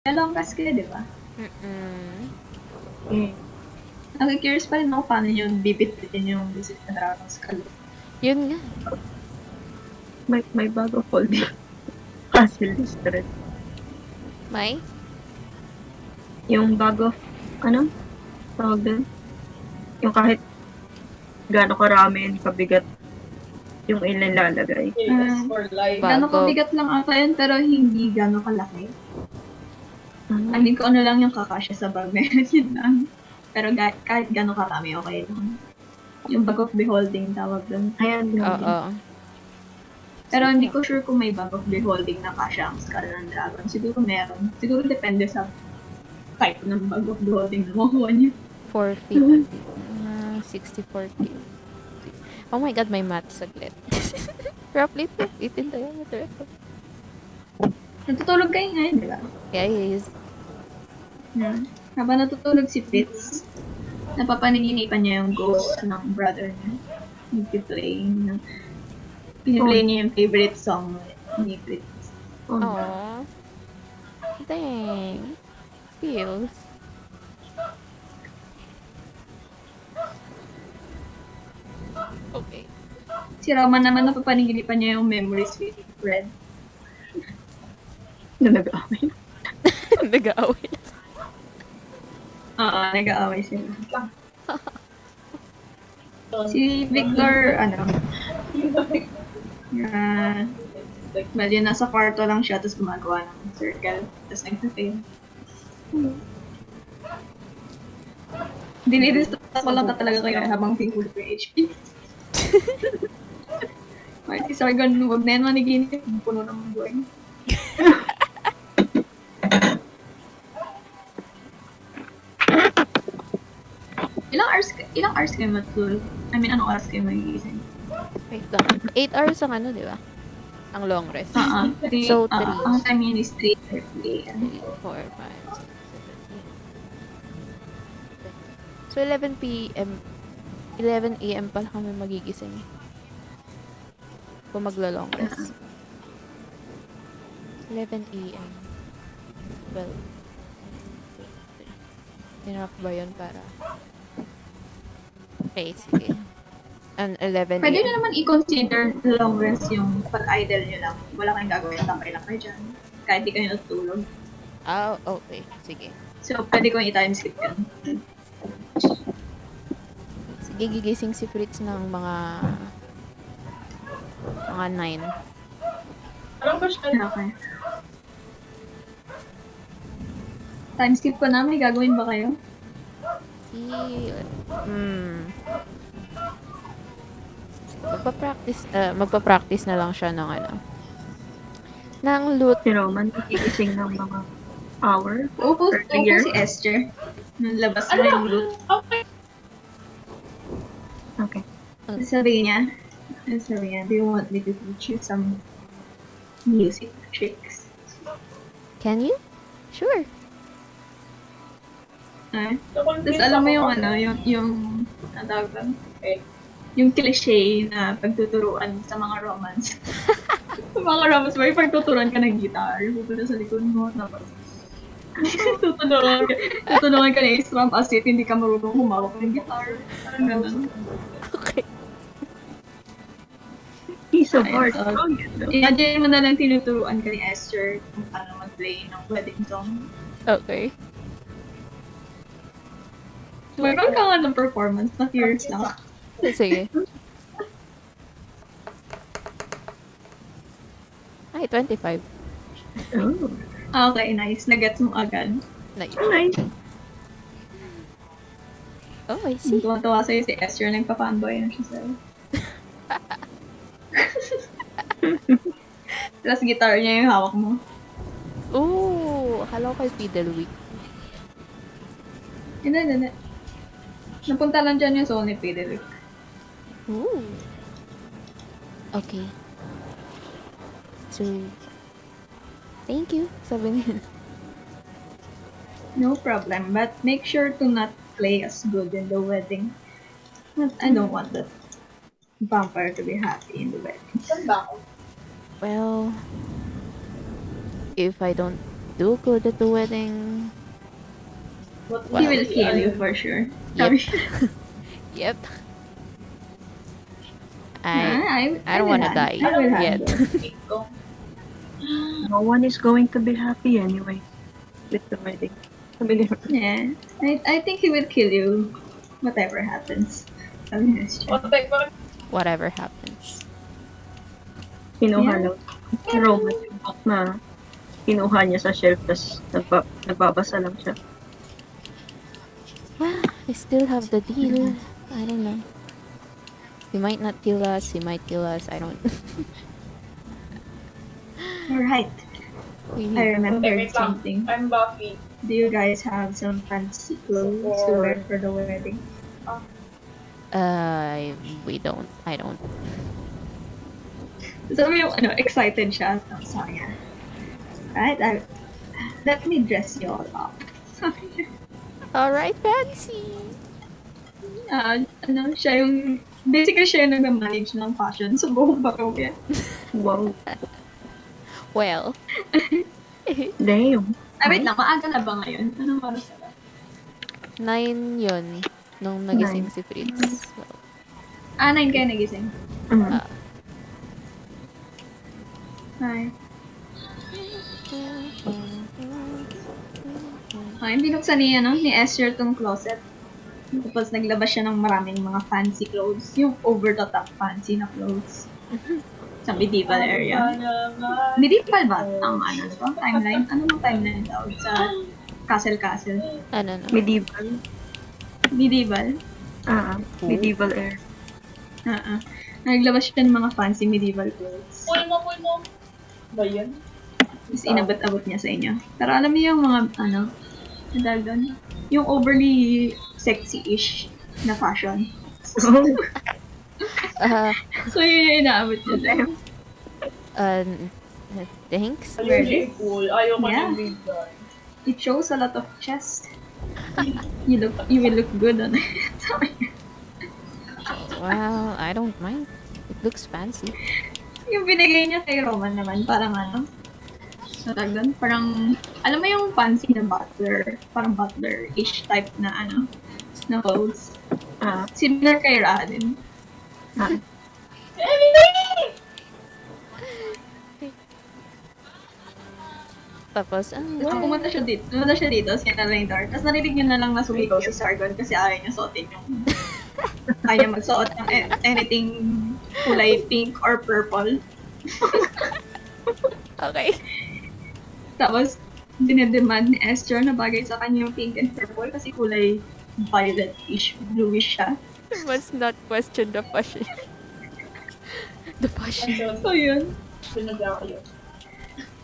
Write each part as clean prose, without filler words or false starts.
Nalongkas kayo, di ba? Nag-curious pa rin ako paano yung bibit-bitin yung Visit the Dragon's Skull. Yun nga. May bago folding. Puzzle distress. May? Yung bago, tawag din? Yung kahit gaano karami, kabigat yung inilalagay. Gano'ng kabigat lang ata yun, pero hindi gano'ng kalaki. I mean, kung ano lang yung kakasya sa bag na yun lang. Pero kahit gano'ng karami, okay lang. Yung bag of beholding tawag doon. Ayan, Oo. Pero hindi ko sure kung may bag of beholding na kasya ang skull ng dragon. Siguro meron. Siguro depende sa type ng bag of beholding na makuha niya. 450. 64K. Oh my god, may math saglit. Roughly 18 diameter. Natutulog kayo ngayon, di ba? Guys. Habang natutulog si Fitz, napapanaginipan niya yung ghost ng brother niya. Piniplay niya yung favorite song ni Fitz. Aww. Dang. Feels. Okay. Si Roman naman napapanaginipan niya yung memories with Fred. na nag-aaway. Nag-aaway na. Oo, nag-aaway sila. Si Victor, medyo nasa kwarto lang siya, tapos gumagawa ng circle, tapos nag-fail. Dinidistort ko lang ka talaga kayo habang pinulog yung HP. Si Sargon, huwag na yan maniginip, puno ng buhay. Ilang hours kayo matulog? I mean, anong oras kayo magigising? Wait lang. 8 hours ang diba? Ang long rest. So, 3. Ang time yun is 3:30 a.m. 4, 5, 6, 7, 8. So, 11 p.m. 11 a.m. pa lang kami magigising. Kung maglo-long rest. 11 a.m. 12. Enough ba yun para... Okay, sige. And 11 Pwede a.m. nyo naman i-consider long rest yung pag-idle nyo lang. Wala kayong gagawin, tambay lang kayo dyan. Kahit di kayo natulog. Ah, okay. Sige. So, pwede ko i-time skip yun. Sige, gigising si Fritz ng mga 9. Okay. Time skip ko na, may gagawin ba kayo? Magpa-practice na lang siya ng ng loot. Si Roman, nagigising ng mga hour. Upo si Esther. Nalabas na yung loot. Okay. Sabi niya, do you want me to teach you some music tricks? Can you? Sure. Tapos alam mo yung ang tawag ba? Yung cliche na pagtuturuan sa mga romance. Sa mga romance, may pagtuturuan ka ng guitar, pupunta sa likod mo, tapos tutunuan ka na i-strum as if hindi ka marunong humawak ng guitar. Parang ganun. Okay. Piece of art. Imagine mo na lang tinuturuan ka ni Esther kung paano mag-play ng wedding song. Okay. Mayroon ka nga ng performance na curious lang. Sige. Ay, 25. Oh. Okay, nice. Nagets mo agad. Nice. Nice. Oh, I see. Tuwa-tuwa sa'yo si Esther, nagpa-fanboy na siya sa'yo. Tapos guitar niya yung hawak mo. Ooh, akala ko kay Fiddlewick. Hindi. Napunta lang dyan yung soul ni Fiddlewick. Ooh. Okay. So, thank you. Sabi niya. No problem, but make sure to not play as good in the wedding. I don't want that vampire to be happy in the wedding. Well, if I don't do good at the wedding, He will kill you for sure. Yep. Sabi- yep. I I don't will wanna die I will yet. handle. No one is going to be happy anyway with the wedding. Sabi ni Roman. Yeah. I think he will kill you whatever happens. Sabi ni Esther. Whatever happens. Kinuha Yeah. lang si Roman yung book na kinuha niya sa shelf, tapos nagbabasa lang siya. Well, I still have the deal. I don't know. He might not kill us. He might kill us. I don't. Alright. I remembered something. I'm Buffy. Do you guys have some fancy clothes to wear for the wedding? We don't. I don't. Sabi yung excited siya. Sabi niya, right? Let me dress you all up. Sabi niya. All right, Fancy. Siya yung, basically siya yung nag-manage ng fashion sa buong parokya. Wow. Well, Damn. Wait lang, maaga na ba ngayon? Anong oras na ba? 9 yun nung nagising si Fritz. So, 9 kayo nagising. Mm. Ay. Binuksan ni Esther tong closet. Tapos naglabas siya ng maraming mga fancy clothes. Yung over-the-top fancy na clothes. Sa medieval area. Medieval ba? Ang timeline? Ano yung timeline daw? Sa castle? ano na? Medieval. Medieval? Medieval era. Naglabas siya ng mga fancy medieval clothes. Pull mo. Ba yan? Tapos inabot-abot niya sa inyo. Pero alam niyo yung mga, dahil doon, yung overly sexy-ish na fashion. So yun yung inaabot niya. Thanks. Really? Cool. Ayoko Yeah. ng big guy. It shows a lot of chest. You will look good on it. Well, I don't mind. It looks fancy. Yung binigay niya kay Roman naman, parang parang, alam mo yung fancy na butler, parang butler-ish type na na clothes. Similar kay Radin. Tapos, Pumunta siya dito, sinara yung door. Tapos narinig niya na lang na sumigaw si Sargon kasi ayaw niya suotin yung ayaw niya magsuot ng anything kulay pink or purple. okay. Tapos, dinedemand ni Esther na bagay sa kanya yung pink and purple kasi kulay violet-ish, bluish siya. You must not question the fashion. The fashion. So yun. Sinagla ko yun.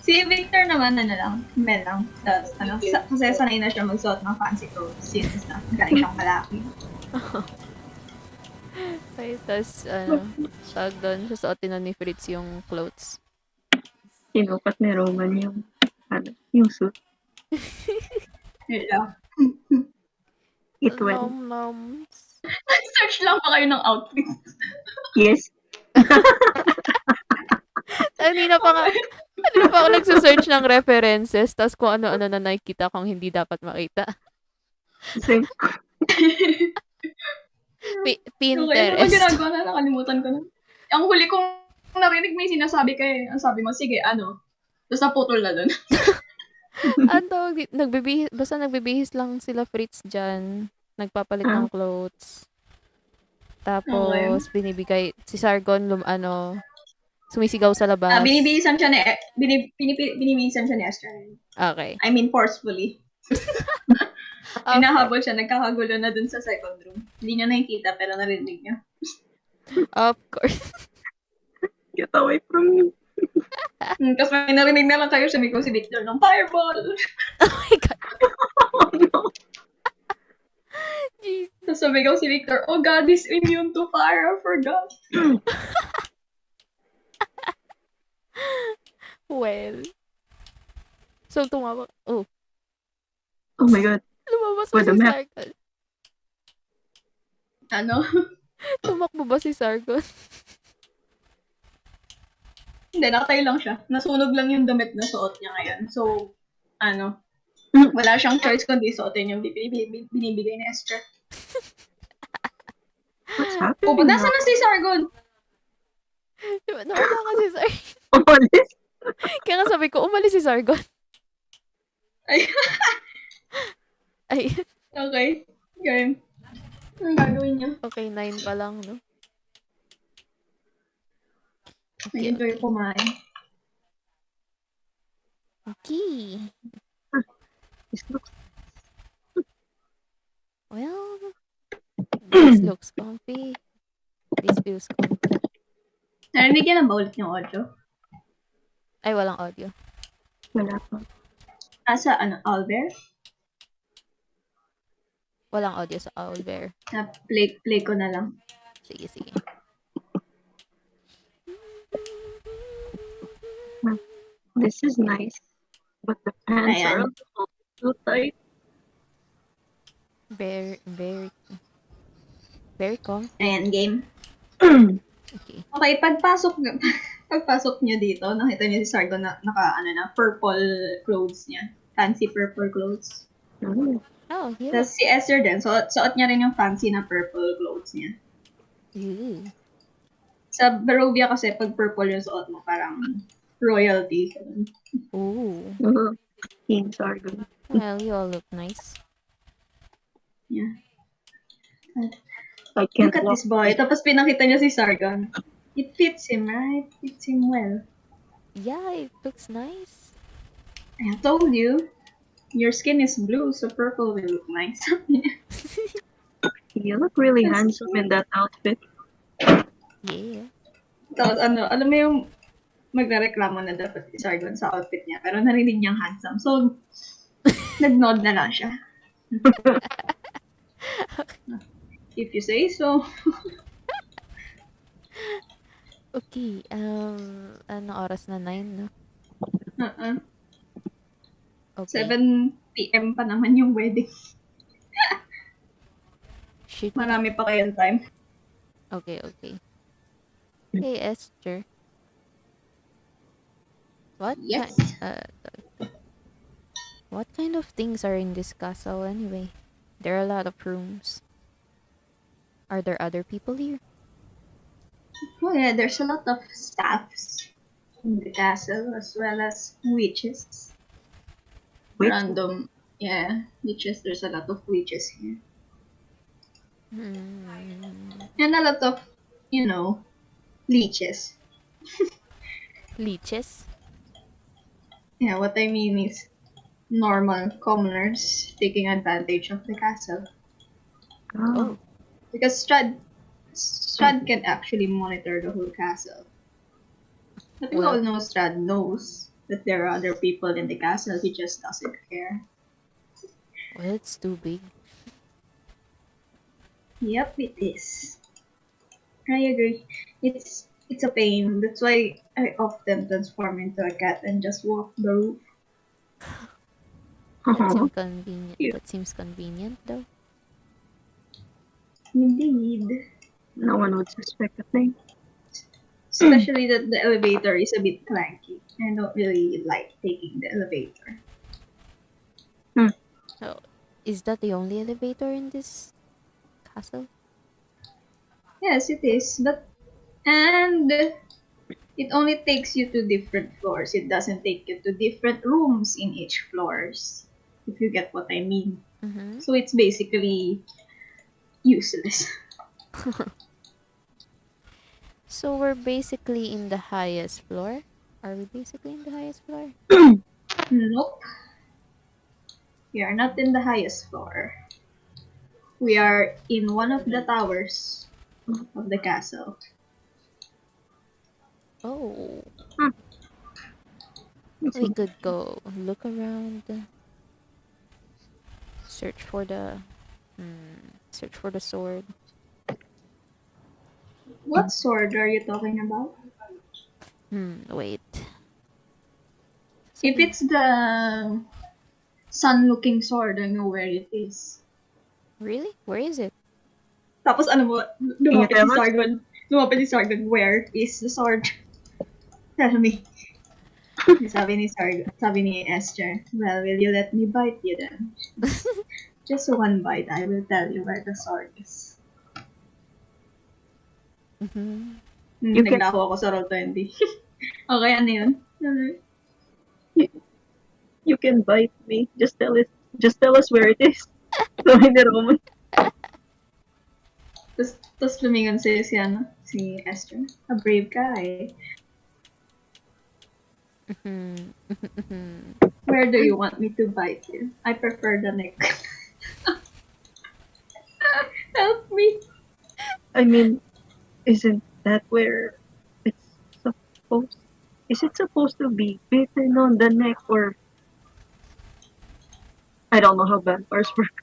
Si Victor naman, mel lang. Tapos, kasi sanay na siya magsuot ng fancy clothes since na galing siyang malaki. Okay, tapos, tawag doon, susuotin na ni Fritz yung clothes. Sinukat ni Roman yung suit. Yun lang. It went. Nom. Search lang pa kayo ng outfit. Yes. Kanina pa ako nagsusearch ng references, tapos kung ano-ano na nakikita kong hindi dapat makita. Same. Okay, ano ba Pinterest. ginagawa na? Nakalimutan ko na. Ang huli kong narinig may sinasabi kay, ang sabi mo, sige, tapos naputol na dun. Basta nagbibihis lang sila Fritz dyan. Nagpapalit ng clothes. Tapos, binibigay, si Sargon, sumisigaw sa labas. Binibihisan siya ni Esther. Okay. I mean, forcefully. Hinahabol siya, nagkakagulo na dun sa second room. Hindi niya nakikita, pero narinig niya. Of course. Get away from me. Tapos may narinig na lang kayo, sumigaw si Victor ng fireball. Oh my God. Oh no. Jeez. Tapos sumigaw si Victor, oh God is immune to fire, I forgot. Well. So, tumawag. Oh. Oh my God. Lumabas ba With si the map. Sargon? Tumakbo ba si Sargon? Hindi, nakatayo lang siya. Nasunog lang yung damit na suot niya ngayon. So, ano, wala siyang choice kundi suotin yung binibigay ni Esther. What's Oh, happening nasa now? na si Sargon? Nawala kasi si Sargon. Umalis? Kaya nga sabi ko, umalis si Sargon. Ay, Ay, okay. Game. Anong gagawin niya? okay, 9 pa lang, no? Okay, Nag-enjoy okay. kumain. Okay. This looks Well, this looks comfy. This feels comfy. Narinig niya na ba ulit yung audio? Ay, walang audio. wala pa. Sa Albert? Walang audio sa Owlbear. Na play ko na lang. Sige, sige. This is nice. But the pants Ayan. are so tight. Very, very comfy. Ayan, game. Okay. Okay, pagpasok niyo dito, nakita niyo si Sargon na purple clothes niya. Fancy purple clothes. Mm. Oh, yeah. Tapos si Esther din, suot niya rin yung fancy na purple clothes niya. Ew. Sa Barovia kasi, pag purple yung suot mo, parang royalty. Ooh. King Sargon. Well, you all look nice. Yeah. I can't Look at walk. this boy. Tapos pinakita niya si Sargon. It fits him, right? Fits him well. Yeah, it looks nice. I told you, your skin is blue, so purple will look nice. You look really Yes. handsome in that outfit. Yeah. Tapos alam mo yung magrereklamo na dapat si Sargon sa outfit niya, pero narinig niyang handsome. So, nag-nod na lang siya. If you say so. Okay, ano oras na? 9, no? Uh-uh. Okay. 7 p.m. pa naman yung wedding. Shit. Marami pa kayong time. Okay, okay. Hey, Esther. What? Yes. What kind of things are in this castle anyway? There are a lot of rooms. Are there other people here? Oh yeah, there's a lot of staffs in the castle as well as witches. Witch? Random, yeah, witches. There's a lot of witches here. And a lot of, leeches. Leeches? Yeah, what I mean is normal commoners taking advantage of the castle. Oh. Because Strad can actually monitor the whole castle. But we Well- all know Strad knows that there are other people in the castle. He just doesn't care. Well, it's too big. Yep, it is. I agree. It's a pain. That's why I often transform into a cat and just walk the roof. That Oh. seems convenient. Yeah. That seems convenient, though. Indeed. No one would suspect a thing. Especially that the elevator is a bit clanky. I don't really like taking the elevator. Is that the only elevator in this castle? Yes, it is. And it only takes you to different floors. It doesn't take you to different rooms in each floors. If you get what I mean. Mm-hmm. So it's basically useless. So we're basically in the highest floor? Are we basically in the highest floor? Nope. We are not in the highest floor. We are in one of the towers of the castle. Oh. It's We could go look around. Search for the sword. What sword are you talking about? Wait. If it's the sun-looking sword, I know where it is. Really? Where is it? Tapos ano mo, lumapit Yeah, si Sargon. Lumapit si Sargon, where is the sword? Tell me. Sabi ni Esther, well, will you let me bite you then? Just one bite, I will tell you where the sword is. Mhm. You can- Naglako ako sa Roll20. Okay, ano yun? You can bite me. Just tell us where it is. So, hindi Roman. Tapos lumingon si Esther. A brave guy. Mhm. Mhm. Where do you want me to bite you? I prefer the neck. Help me. I mean, isn't that where it's supposed? Is it supposed to be bitten on the neck or I don't know how vampires work.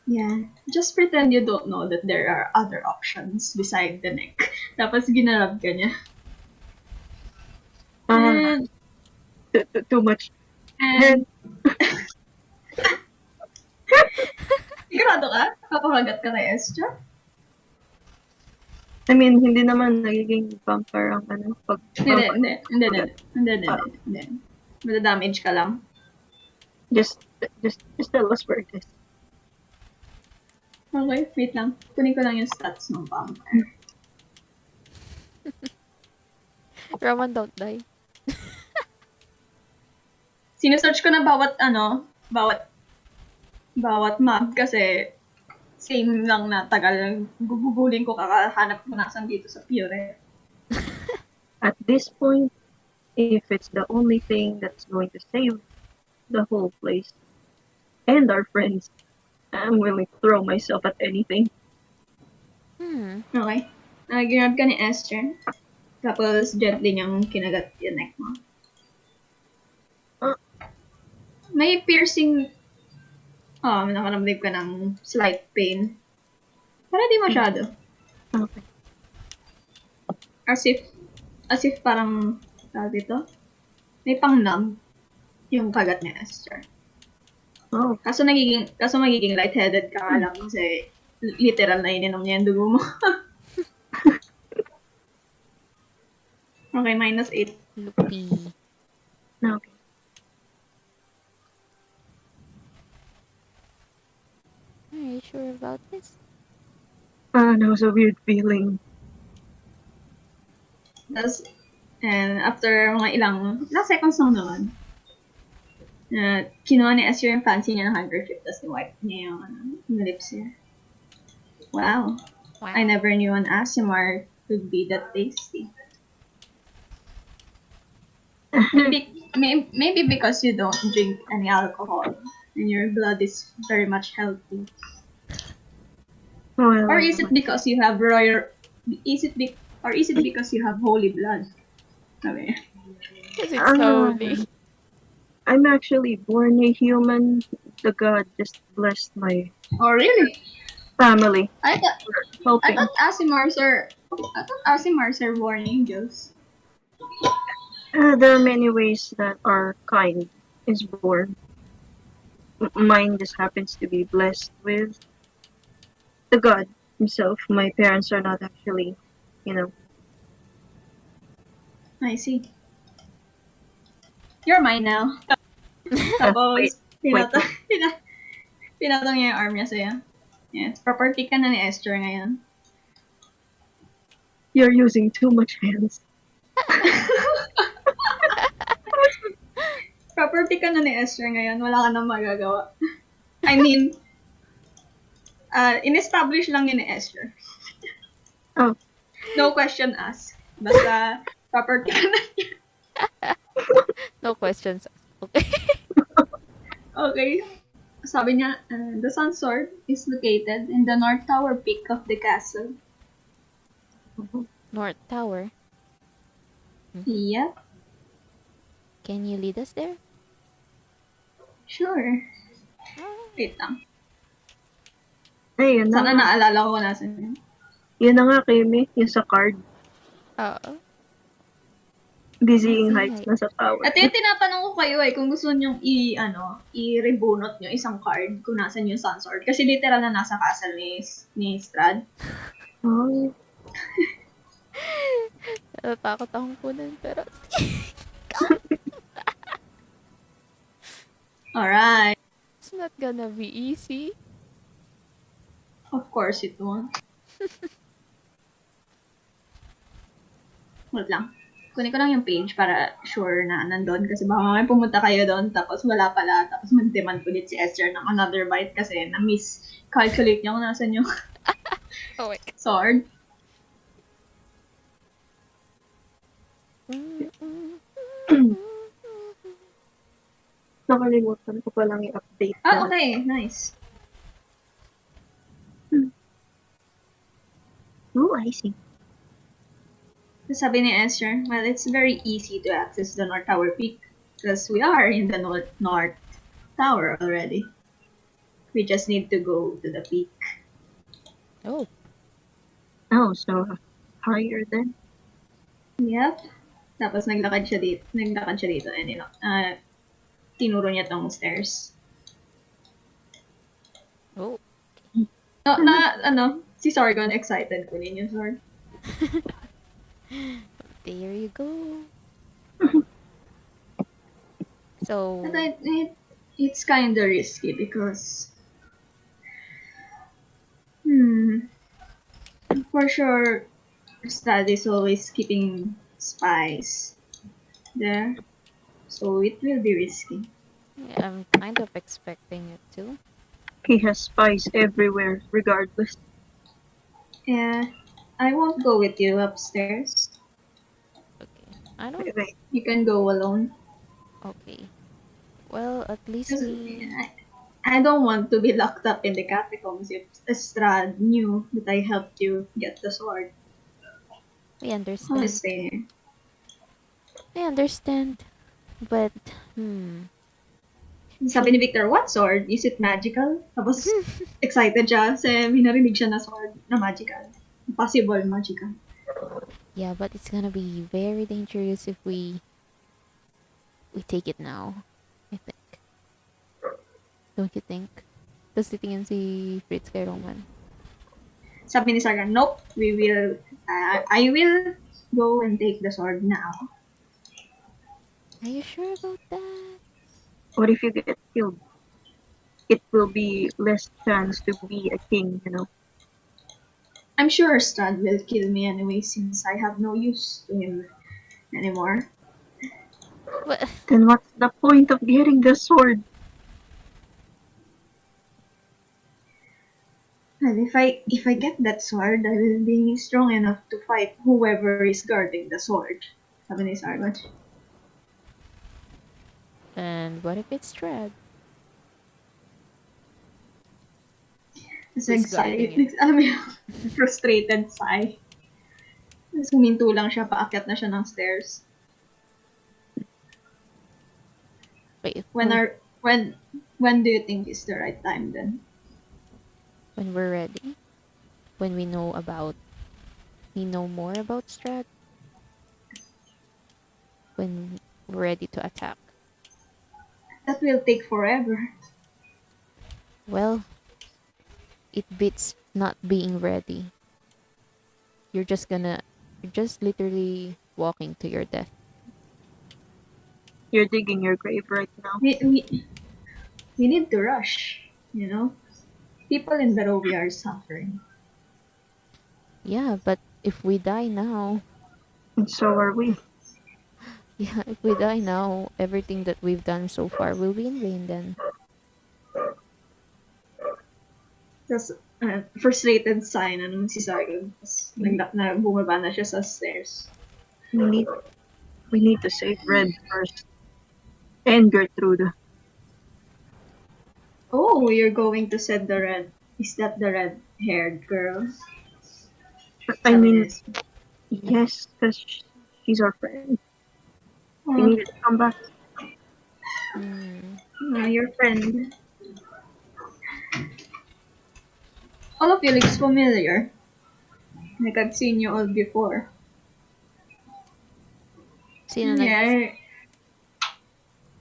Yeah. Just pretend you don't know that there are other options beside the neck. Tapos ginarab ka niya. And, Too much. and, sigurado ka? Papahagat ka kay Esther? I mean, hindi naman nagiging vampire ang pag Hindi. Madadamage ka lang. just tell us where it is. Okay, wait lang. Kunin ko lang yung stats ng vampire. Roman, don't die. Sinesearch ko na bawat map kasi same lang na tagal. Gugugulin ko kakahanap ko nasan dito sa Pure. At this point, if it's the only thing that's going to save the whole place and our friends, I'm willing to throw myself at anything. Okay. Ginab ka ni Esther. Tapos gently niyang kinagat yung neck mo. May piercing. Nakaramdam ka ng slight pain. Pero di masyado. Okay. As if parang, tawag dito, may pang-numb yung kagat ni Esther. Oh, Kaso magiging lightheaded ka nga lang kasi literal na ininom niya yung dugo mo. Okay, -8. Lupi. okay. Are you sure about this? That was a weird feeling. And after mga ilang seconds lang naman, kinuha ni Esther yung fancy niya ng handkerchief, tapos ni-wipe niya yung lips niya. Wow. I never knew an ASMR could be that tasty. Maybe because you don't drink any alcohol and your blood is very much healthy. Well, Or is it because you have because you have holy blood? Okay. Because it's holy. I'm actually born a human. The god just blessed my Oh really? family. I Helping. thought ASMRs are born angels. There are many ways that our kind is born. Mine just happens to be blessed with the god himself. My parents are not actually, I see. You're mine now. Tapos, pinatong niya yung arm niya sa'yo. Yes, property ka na ni Esther ngayon. You're using too much hands. Property ka na ni Esther ngayon, wala ka nang magagawa. I mean, in-establish lang yun ni Esther. Oh. No question asked. Basta, property ka na niya. No questions. Okay. Okay. Sabi niya, the Sun Sword is located in the North Tower peak of the castle. North Tower. Yep, Can you lead us there? sure. Wait lang. Ay, yun na Sana nga. naalala ko kung nasan yun. Yun na nga, Kimi. Yung sa card. Oo. Dizzying Dizzy heights na sa tower. At yung tinatanong ko kayo kung gusto nyo i-rebunot nyo isang card kung nasan yung Sun Sword. Kasi literal na nasa castle ni Strad. Oh. Natatakot akong kunin, pero Alright. it's not gonna be easy. Of course it won't. Wait lang. Kunin ko lang yung page para sure na nandun. Kasi baka mamaya pumunta kayo doon tapos wala pala. Tapos mag-demand ulit si Esther ng another bite kasi na-miscalculate niya kung nasan yung Oh my God. sword. Nakalimutan ko palang i-update Ah, na. okay. Nice. Oh, I see. Sabi ni Esther, well, it's very easy to access the North Tower Peak because we are in the North Tower already. We just need to go to the peak. Oh, Oh, so higher then? Yep. Tapos naglakad siya dito. And tinuro niya tong stairs. oh. Si Sargon excited kunin yung sword. There you go. So, But it's kind of risky because for sure Stad is always keeping spies there. So it will be risky. yeah, I'm kind of expecting it too. He has spies everywhere, regardless. Yeah. I won't go with you upstairs. Okay. I don't. Wait, You can go alone. Okay. Well, at least 'Cause we. I don't want to be locked up in the catacombs if Estrad knew that I helped you get the sword. We I'll understand. stay here. I understand. But, Sabi ni Victor, what sword? Is it magical? Tapos excited siya kasi may narinig siya na sword na magical. Possible magical. yeah, but it's gonna be very dangerous if we take it now. I think. Don't you think? Tapos titingin si Fritz kay Roman. Sabi ni Sargon, nope, I will go and take the sword now. Are you sure about that? what if you get killed? It will be less chance to be a king, you know? I'm sure Strad will kill me anyway since I have no use to him anymore. But, Then what's the point of getting the sword? And if I get that sword, I will be strong enough to fight whoever is guarding the sword. Sabi ni Sargon. and what if it's Strad? Tapos Who's guarding it? alam mo yung frustrated sigh. Tapos huminto lang siya, paakyat na siya ng stairs. Wait, When do you think is the right time then? when we're ready? When we know more about Strad? When we're ready to attack? That will take forever. Well, it beats not being ready. You're just literally walking to your death. You're digging your grave right now. We need to rush, you know? People in Barovia are suffering. Yeah, but if we die now, And so are we. everything that we've done so far will be in vain then. Tapos, frustrated sign na naman si Sargon. Tapos, bumaba na siya sa stairs. We need to save Red first. And Gertrude. Oh, you're going to set the red. Is that the red-haired girl? I Sabi mean, niya. yes, because she's our friend. We Oh, need to come back. your friend. All of you looks familiar. Like I've seen you all before. Sino nag- Yeah,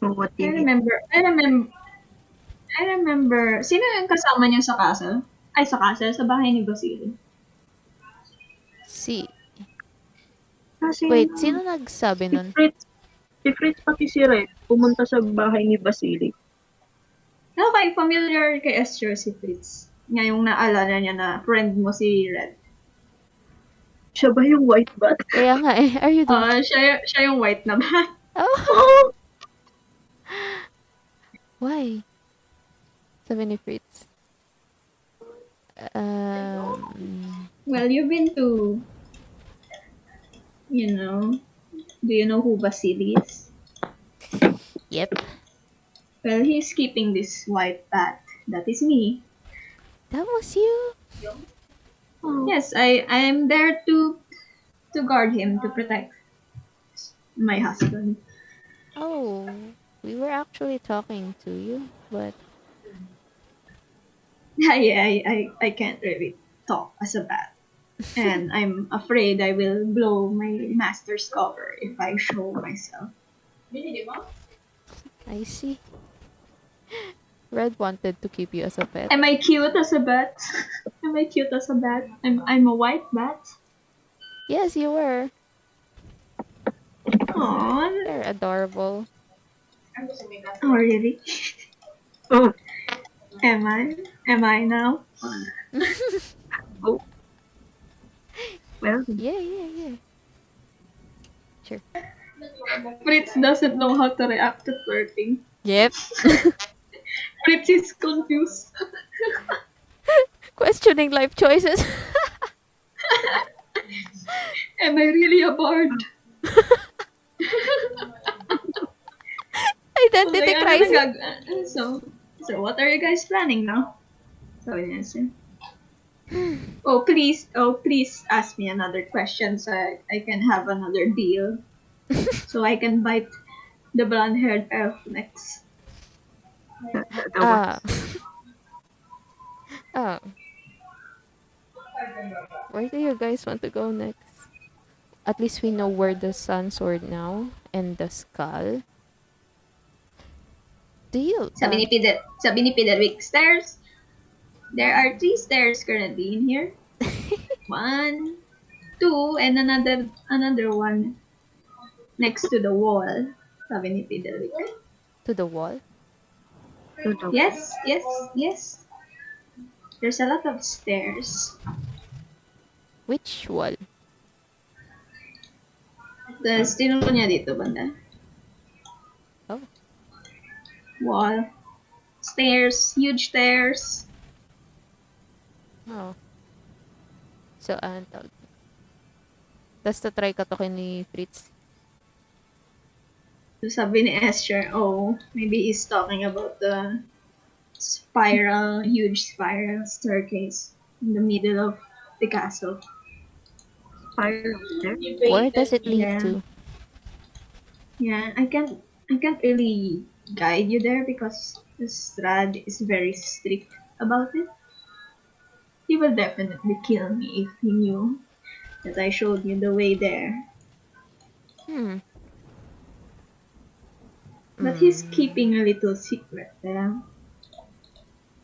What do I you mean? remember. Sino yung kasama niyo sa castle? Ay, sa castle? Sa bahay ni Basile. Si Kasi Wait, ano, sino nagsabi si nun? Fritz, si Fritz pati si Red, pumunta sa bahay ni Vasily. Okay, familiar kay Esther si Fritz. Ngayong naalala niya na friend mo si Red. Siya ba yung white bat? Kaya nga eh, are you the... Siya yung white na ba? Oh, Oh! why? Sabi ni Fritz. Well, you've been to, do you know who Vasily is? Yep. Well, he's keeping this white bat. That is me. That was you? Oh. Yes, I'm there to guard him, to protect my husband. Oh, we were actually talking to you, but I can't really talk as a bat. And I'm afraid I will blow my master's cover if I show myself. I see. Red wanted to keep you as a pet. Am I cute as a bat? Am I cute as a bat? I'm a white bat. Yes, you were. Aww. You're adorable. Oh, really? Oh. Am I? Am I now? Oh. Well, Yeah. Sure. Fritz doesn't know how to react to flirting. Yep. Fritz is confused. Questioning life choices. Am I really a bard? Identity Like, crisis. So what are you guys planning now? So yes. Oh please ask me another question so I can have another deal. So I can bite the blonde-haired elf next. the one. Oh. Where do you guys want to go next? At least we know where the sun sword now and the skull. Do you? Sabi ni Piderick, stairs. There are 3 stairs currently in here. 1, 2, and another one next to the wall. Sabi ni Piderick. To the wall? Yes. There's a lot of stairs. Which wall? Tapos tinuro niya dito banda. Oh. Wall. Stairs. Huge stairs. Oh. So, anong tawag? Tapos try katokin ni Fritz. So sabi ni Esther, maybe he's talking about the huge spiral staircase in the middle of the castle. Spiral there? Where does it lead Yeah. to? Yeah, I can't really guide you there because the Strad is very strict about it. He will definitely kill me if he knew that I showed you the way there. But he's keeping a little secret there.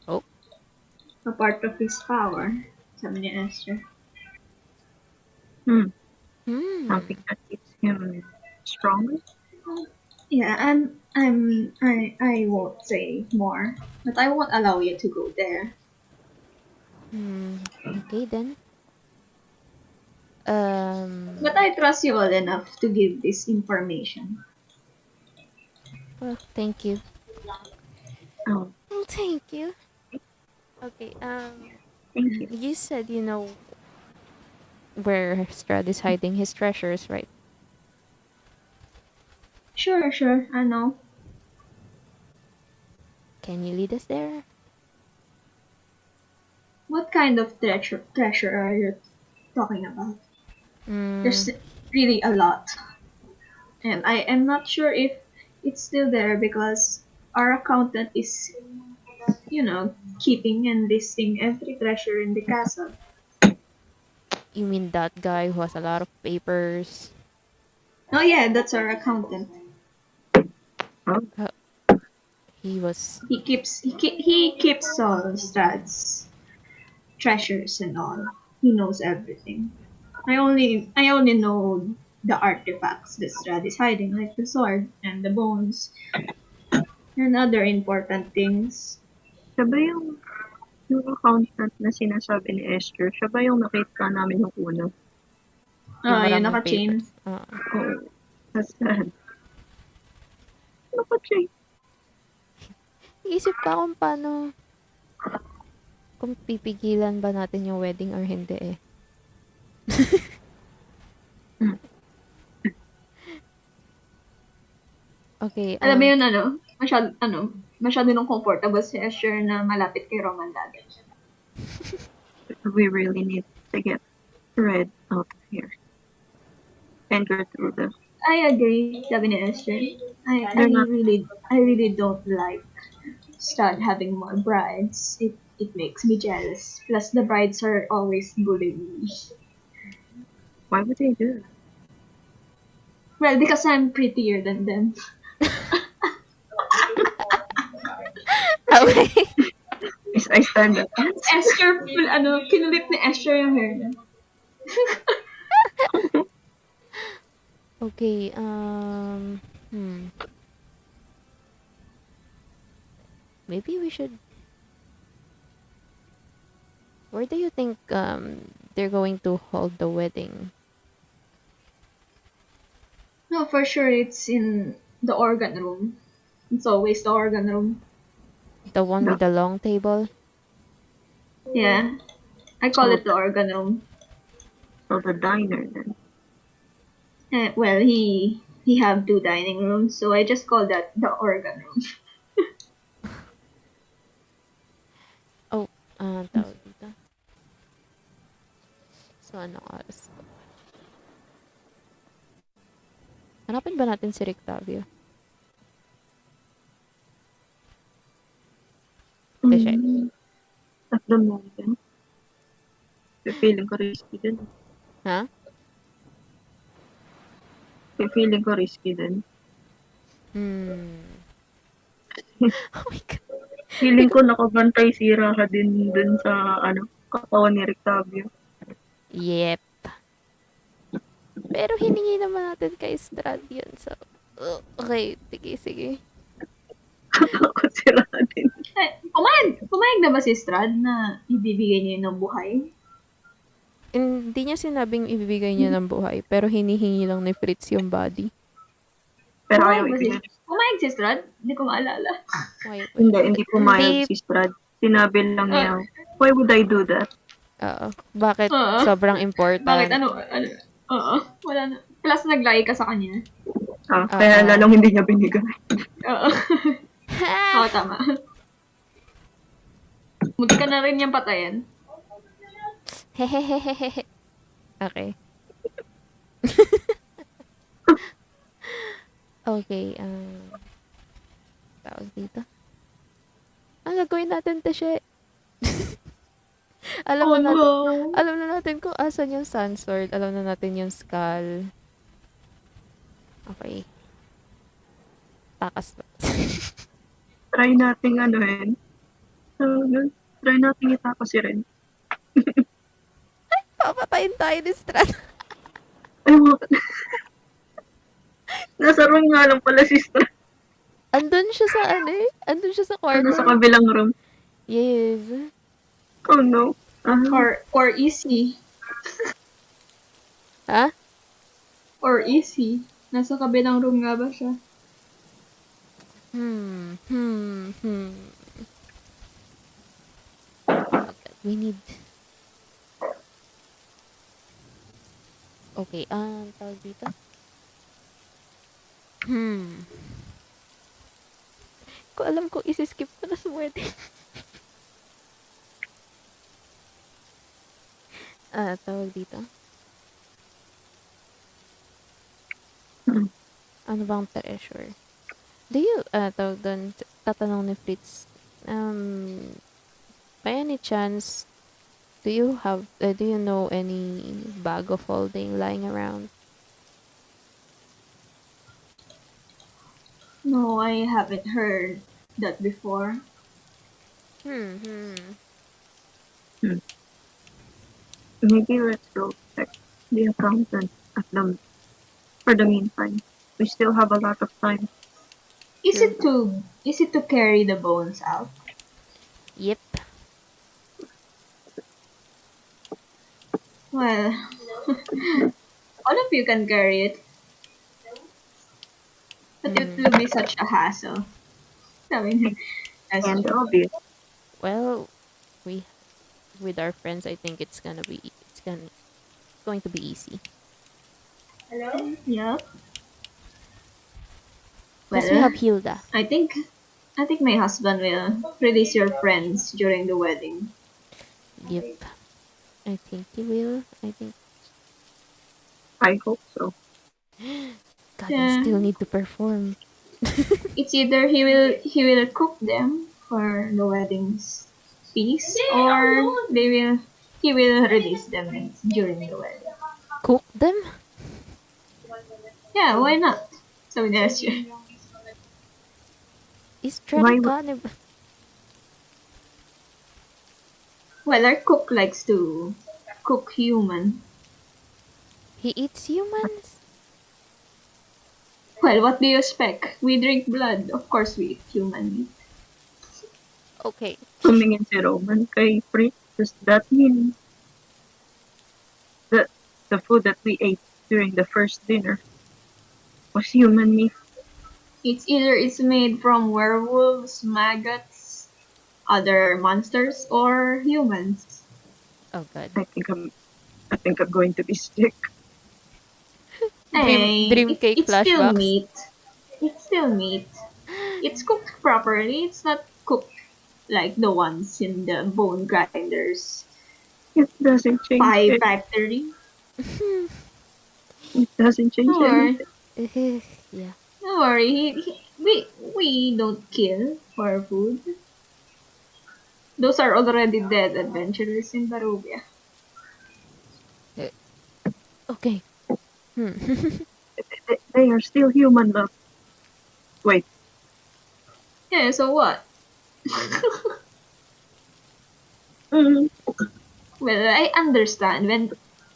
Oh. A part of his power, sabi ni Esther. Something that makes him stronger? Yeah, I won't say more, but I won't allow you to go there. Okay then. But I trust you all enough to give this information. Well, thank you. Oh, Well, thank you. Okay, thank you. you said you know where Strad is hiding his treasures, right? Sure, I know. Can you lead us there? What kind of treasure are you talking about? There's really a lot. And I am not sure if it's still there because our accountant is, keeping and listing every treasure in the castle. You mean that guy who has a lot of papers? Oh yeah, that's our accountant. He was... He keeps all Strad's treasures and all. He knows everything. I only know the artifacts that Strahd is hiding, like the sword and the bones and other important things. Siya ba yung accountant na sinasabi ni Esther? Siya ba yung nakita namin yung una? Yung Yun maraming naka-chain. papers. Oo. Oo. That's sad. Naka-chain. Isip ka kung paano, kung pipigilan ba natin yung wedding or hindi eh. Okay, Alam mo yun, masyado nung comfortable si Asher na malapit kay Roman lagi. We really need to get Red out of here. And Gertrude. I agree, sabi ni Esther. I really don't like Strahd having more brides. It makes me jealous. Plus, the brides are always bullying me. Why would they do that? Well, because I'm prettier than them. Okay. I stand up. Esther, kinulit ni Esther yung hair niya. Okay, maybe we should. Where do you think they're going to hold the wedding? No, for sure it's in the organ room. It's always the organ room. The one with the long table? Yeah. I call it the organ room. So the diner then. Well, he have 2 dining rooms, so I just call that the organ room. Tawag dito. So, ano oras to? Hanapin ba natin si Rictavio? Teshe. At the moment. Feeling ko risky din. Ha? Feeling ko risky din. Oh my God. Feeling ko nakabantay si Raha din dun sa katawan ni Rictavio. Yep. Pero hiningi naman natin kay Strad yun. So, okay. Sige. Ako si Raha din. Pumayag na ba si Strahd na ibibigay niya ng buhay? Hindi niya sinabing ibibigay niya ng buhay, pero hinihingi lang ni Fritz yung body. Pero Pumayag ayaw ba ibigay. Pumayag si Strahd? Hindi ko maalala. Hindi pumayag si Strahd. Sinabi lang niya, why would I do that? Oo. Bakit? Oo. Sobrang important. Bakit? Oo. Wala na. Plus, naglay ka sa kanya. Kaya lalong hindi niya binigay. Oo. Oo, tama. Munti ka na rin niyang patayan. Hehehehehe. Okay. Okay, tawag dito. Ang gagawin natin, Teshe. alam na natin kung asan yung Sunsword. Alam na natin yung skull. Okay. Takas ba? Try nating try nating itako si Ren. Papatayin tayo ni Strad. Ay, nasa room nga lang pala si Strahd. Andun siya sa Andun siya sa kwarto. Nasa kabilang room. Yes. Oh no. Or easy. Ha? Or easy. Nasa kabilang room nga ba siya? Okay, we need... Okay, tawag dito. Ko alam ko isi-skip ko na sa wedding. Tawag dito. Ano bang treasure? Do you, tawag doon, tatanong ni Fritz, by any chance, do you know any bag of holding lying around? No, I haven't heard that before. Maybe let's go check the accountant at the For the meantime, we still have a lot of time. Is it to carry the bones out? Yep. Well, all of you can carry it, but it will be such a hassle. I mean, that's And true. obvious. Well, we with our friends, I think it's going to be easy. Hello? Yeah. Plus, we Well, have Hilda. I think my husband will release your friends during the wedding. Yep. I think he will. I think. I hope so. God, we Yeah. still need to perform. It's either he will cook them for the wedding's feast, or he will release them during the wedding. Cook them? Yeah, why not? So that's your Is Trevor Why would cannibal? well, our cook likes to cook human. He eats humans? Well, what do you expect? We drink blood. Of course, we eat human meat. Okay. tumingin si Roman kay Pri? Does that mean that the food that we ate during the first dinner was human meat? It's made from werewolves, maggots, other monsters, or humans. Oh god. I think I'm going to be sick. Hey, Dream cake it's still flashbacks. meat. It's still meat. It's cooked properly. It's not cooked like the ones in the bone grinders. It doesn't change Pie it. factory. It doesn't change Don't worry. anything. Yeah. Don't worry. We don't kill for food. Those are already dead adventurers in Barovia. Okay. Hmm. They are still human, love. Wait, Yeah, so what? mm, Well, I understand when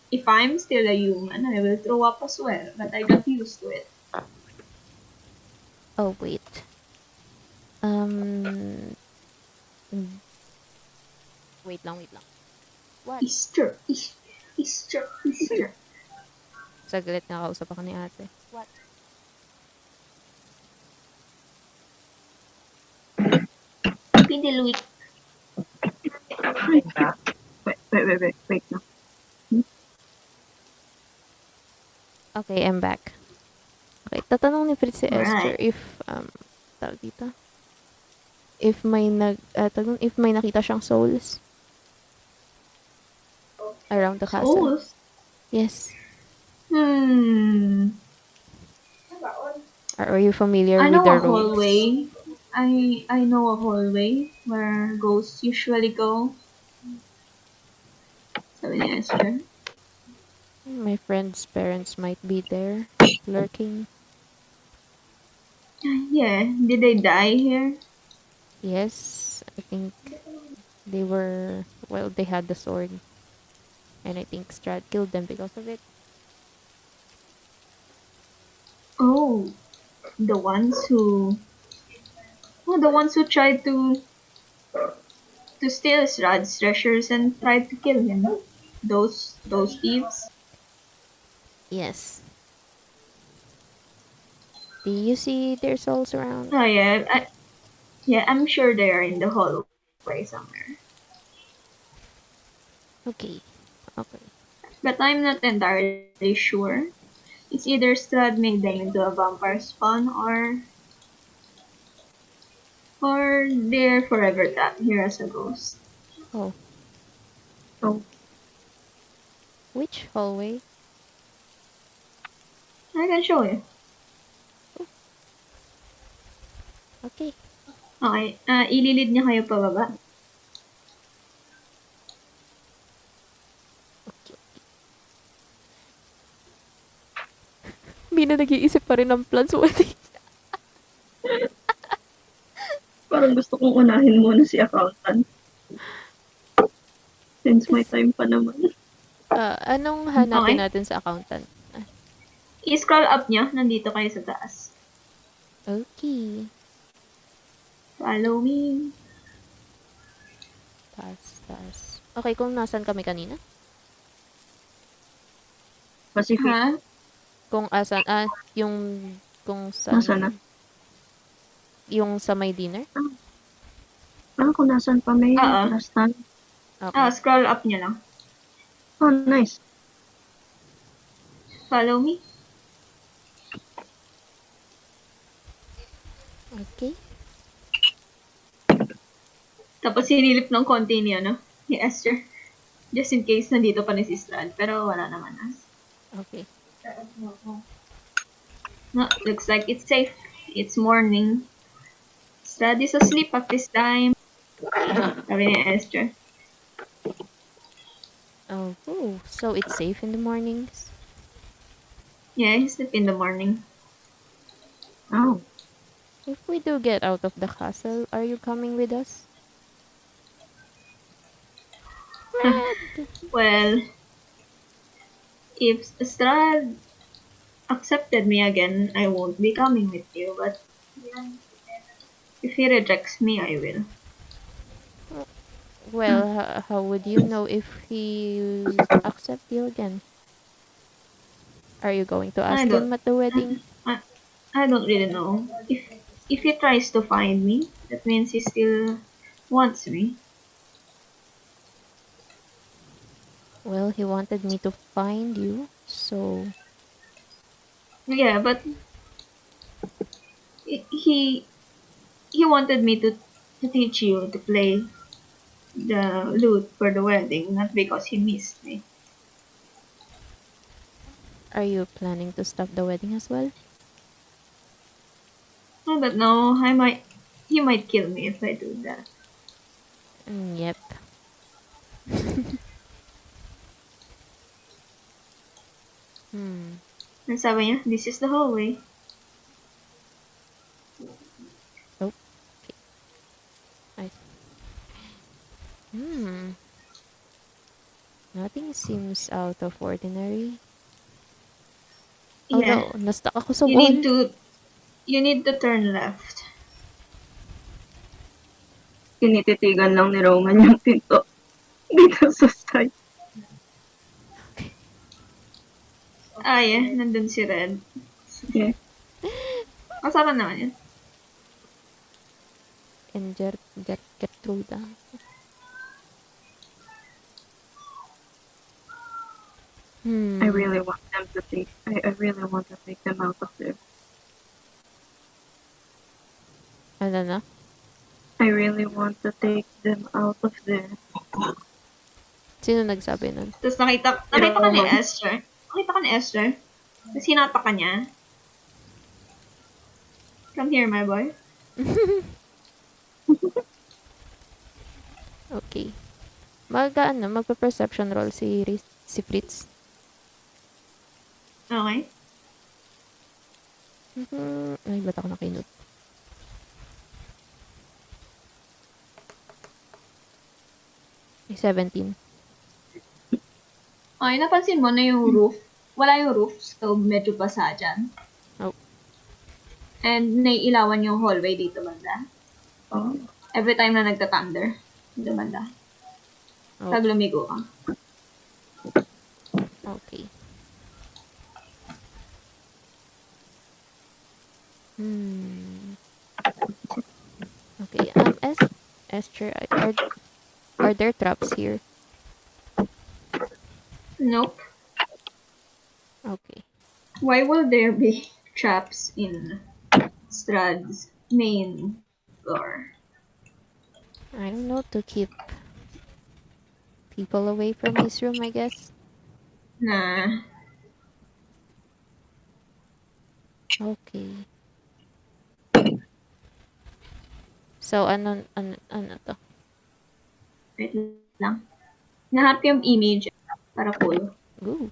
if I'm still a human, I will throw up as well, but I got used to it. Oh wait. Um. mm, Wait lang, wait lang. What? Easter, Easter, Easter. Saglit, nakausap ako ni ate. What? Pidilwik. wait, no. Okay, I'm back. Okay, tatanong ni Fritz si Esther Alright. if, tawag dito? If may if may nakita siyang souls around the castle. Souls? Yes. Hmm. Are you familiar I with know the a roads? hallway. I know a hallway where ghosts usually go. Sabi ni Esther. My friend's parents might be there, lurking. Yeah, did they die here? Yes, I think they had the sword. And I think Strad killed them because of it. Oh, the ones who tried to steal Rad's treasures and tried to kill him. Those thieves. Yes. Do you see their souls around? Oh yeah, I'm sure they are in the hallway somewhere. Okay. Okay. But I'm not entirely sure. It's either Strad made them into a vampire spawn, or they're forever trapped here as a ghost. Oh, So, which hallway? I can show you. Okay. Okay, ililid niya kayo pababa. Okay. Hindi na nag-iisip pa rin ng plans wedding. parang gusto kong unahin muna si accountant. Since may time pa naman. Anong hanapin Okay. natin sa accountant? I-scroll up niyo, nandito kayo sa taas. Okay. Follow me. Taas. Okay, kung nasan kami kanina? Pacific. Ha? Kung asan, yung, kung Nasaan na? saan, yung sa may dinner? Kung nasan pa may Oo. last time. Okay. Scroll up niyo lang. Oh, nice. Follow me. Okay. Tapos sinilip ng konti niya, no? Ni Esther. Just in case nandito pa ni si Strad. Pero wala naman na. Okay. No, looks like it's safe. It's morning. Strad is asleep at this time. Sabi ni Esther. Oh, so it's safe in the mornings? Yeah, he's asleep in the morning. Oh. If we do get out of the castle, are you coming with us? Well, if Strad accepted me again, I won't be coming with you. But if he rejects me, I will. Well, how would you know if he accept you again? Are you going to ask him at the wedding? I don't really know. If he tries to find me, that means he still wants me. Well, he wanted me to find you, so Yeah, but he wanted me to teach you to play the lute for the wedding, not because he missed me. are you planning to stop the wedding as well? Oh, but no, he might kill me if I do that. Yep. And sabi niya, this is the hallway. Nothing seems out of ordinary. Yeah, Although, na-stuck ako sa you wall. you need to turn left. Tinititigan lang ni Roman yung pinto. Dito sa side. Yeah, nandun si Red. Yeah. Kasama naman yun. And Gertruda. I really want them to take. I really want to take them out of there. Ano na? I really want to take them out of there. Sino nagsabi nun? Tapos nakita ka ni Esther. Nakita ka ni Esther. Tapos hinata ka niya. Come here, my boy. Okay. Magpa-perception roll si Fritz. Okay. Ay, ba't ako nakinut? Ay, 17. Okay, napansin mo na yung roof. Wala yung roof, so medyo basa dyan. Oh. And naiilawan yung hallway dito banda. Oh. Every time na nagta-thunder. Dito banda. Oh. Pag lumigo ka. Okay. Okay, Esther, are there traps here? Nope. Okay. Why will there be traps in Strad's main floor? I don't know, to keep people away from his room, I guess. Nah. Okay. So, ano to? Wait lang. Nahanap yung image para cool. Ooh.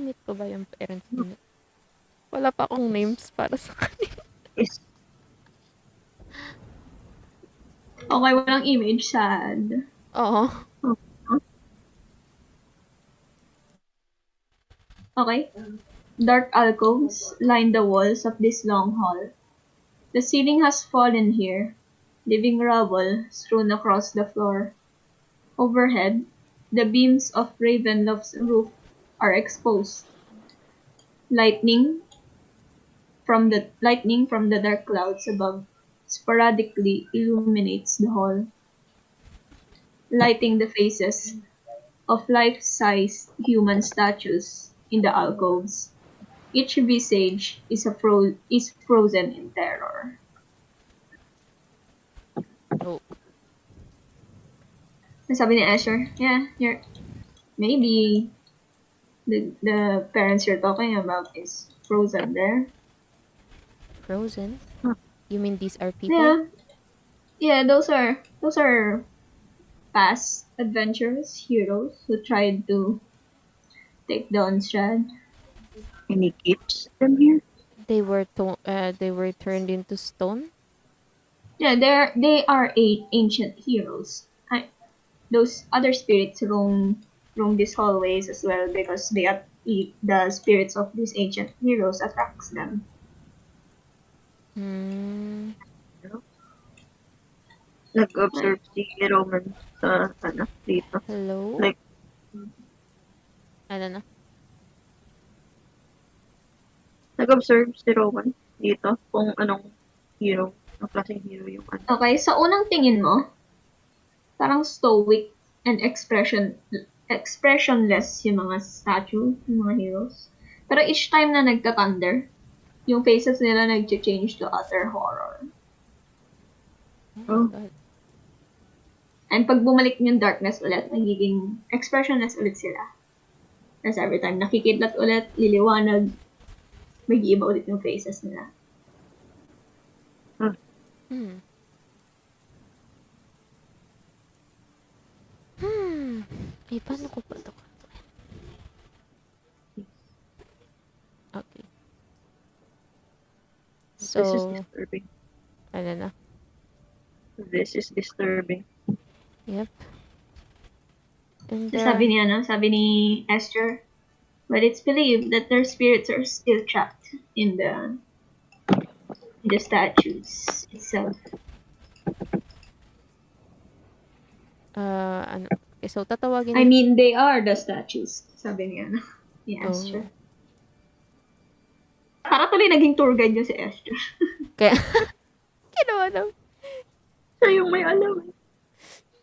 Meet ko ba yung parents nila? Wala pa akong names para sa kanila. Okay, walang image. Sad. Oo. Okay. Dark alcoves line the walls of this long hall. The ceiling has fallen here, leaving rubble strewn across the floor. Overhead, the beams of Ravenloft's roof are exposed. Lightning lightning from the dark clouds above sporadically illuminates the hall, lighting the faces of life-size human statues in the alcoves. Each visage is frozen in terror. Oh. Sabi ni Asher, yeah, maybe the parents you're talking about is frozen there. Frozen? Huh. You mean these are people? Yeah, yeah, those are past adventurous heroes who tried to take down Strahd. Can he keeps them here? They were turned into stone? Yeah, they are ancient heroes. Those other spirits roam these hallways as well because the spirits of these ancient heroes attracts them. Hmm. Nag-observe si Roman sa, dito. Hello? Like, I don't know. nag-observe si Roman dito kung anong hero, ang klaseng hero yung ano. Okay, sa unang tingin mo, parang stoic and expressionless yung mga statue, yung mga heroes. Pero each time na nagka-thunder, yung faces nila nag-change to utter horror. Oh. God. And pag bumalik yung darkness ulit, nagiging expressionless ulit sila. Kasi every time nakikidlat ulit, liliwanag, mag-iiba ulit yung faces nila. Hmm. Eh, paano ko pa ito? Okay. This is So, disturbing. I don't know. This is disturbing. Yep. And Sabi ni Esther, but it's believed that their spirits are still trapped in the statues itself. ano? Okay, so tatawagin I ni- mean, they are the statues, sabi ni Esther. Oh. Para tuloy naging tour guide niya si Esther. Kaya, ginawa daw. Siya yung may alam.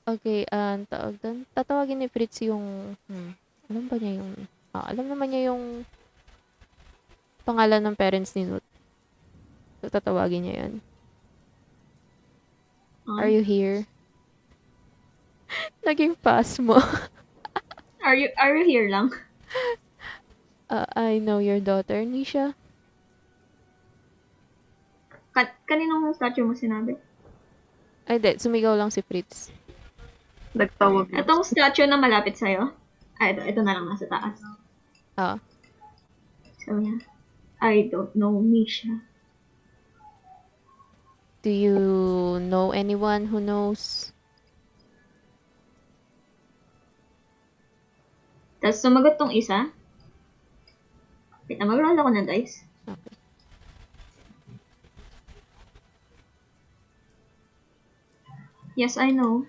Okay, ang tawag doon. Tatawagin ni Fritz yung, alam ba niya yung, alam naman niya yung pangalan ng parents ni Nut. So, tatawagin niya yan. Are you here? Naging pass mo. Are you here lang? I know your daughter, Nisha. Kaninong statue mo sinabi? Ay, di. Sumigaw lang si Fritz. Nagtawag na. Itong statue na malapit sa'yo? Ito na lang nasa taas. Ah. Sabi niya, I don't know Misha. Do you know anyone who knows? Tapos sumagot tong isa. Wait, mag-roll ako ng dice. Okay. Yes, I know.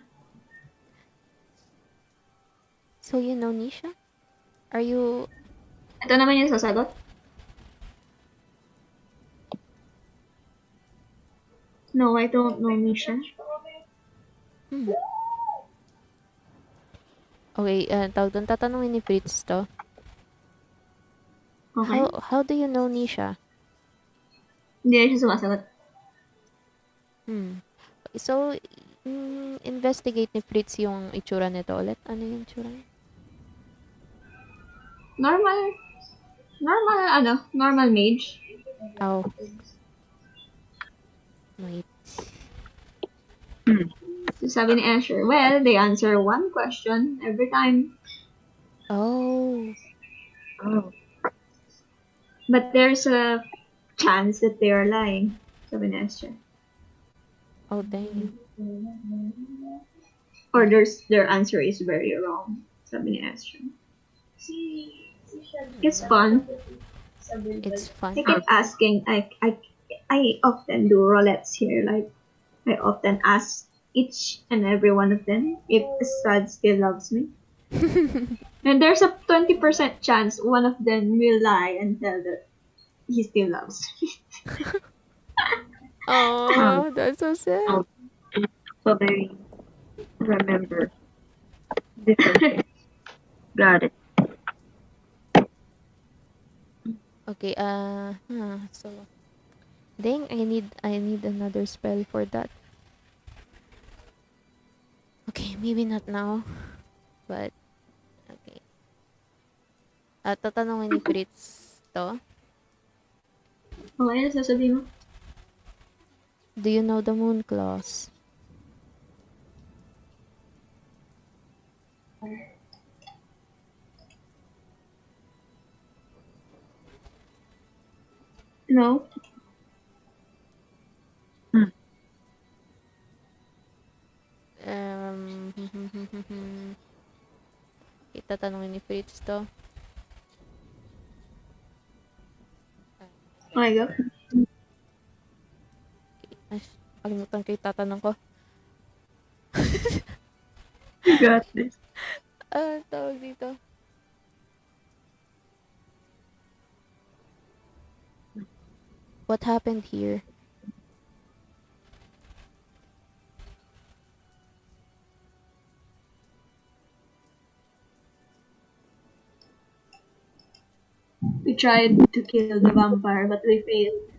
So, you know Nisha? Are you... Ito naman yung sasagot. No, I don't know Misha. Okay, tawag doon. Tatanungin ni Fritz to. Okay. How do you know Nisha? Hindi na siya sumasagot. So, investigate ni Fritz yung itsura nito ulit. Ano yung itsura niya? Normal mage. Oh. Wait. So, sabi ni Asher, well, they answer one question every time. Oh. Oh. But there's a chance that they are lying. Sabi ni Asher. Oh, dang. Or their answer is very wrong. Sabi ni Esther. It's fun. It's fun. I keep asking. I often do roulettes here. Like I often ask each and every one of them if Strad still loves me. And there's a 20% chance one of them will lie and tell that he still loves me. Oh, that's so sad. Oh. So they remember different things. Got it. Okay, so dang, I need another spell for that. Okay, maybe not now, but okay. Tatanungin ni Fritz to. Okay, ano sasabihin mo? Do you know the moon clause? No? Um, okay, tatanungin ni Fritz to. Okay, go. Ay, kalimutan ko yung tatanong ko. You got this. Tawag dito. What happened here? We tried to kill the vampire, but we failed.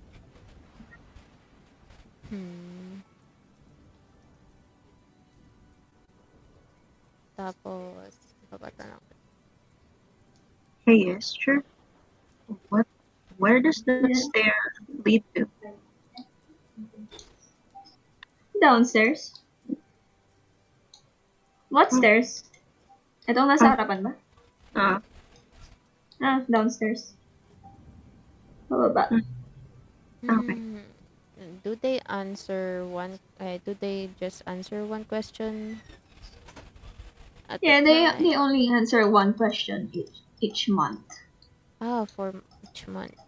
Tapos, papatanong. Hey, Esther. Where does the Yeah. stair lead to? Downstairs. What stairs? Itong nasa harapan ba? Downstairs. Pababa. Okay. Do they just answer one question at Yeah, a they time? only answer one question each month. For each month.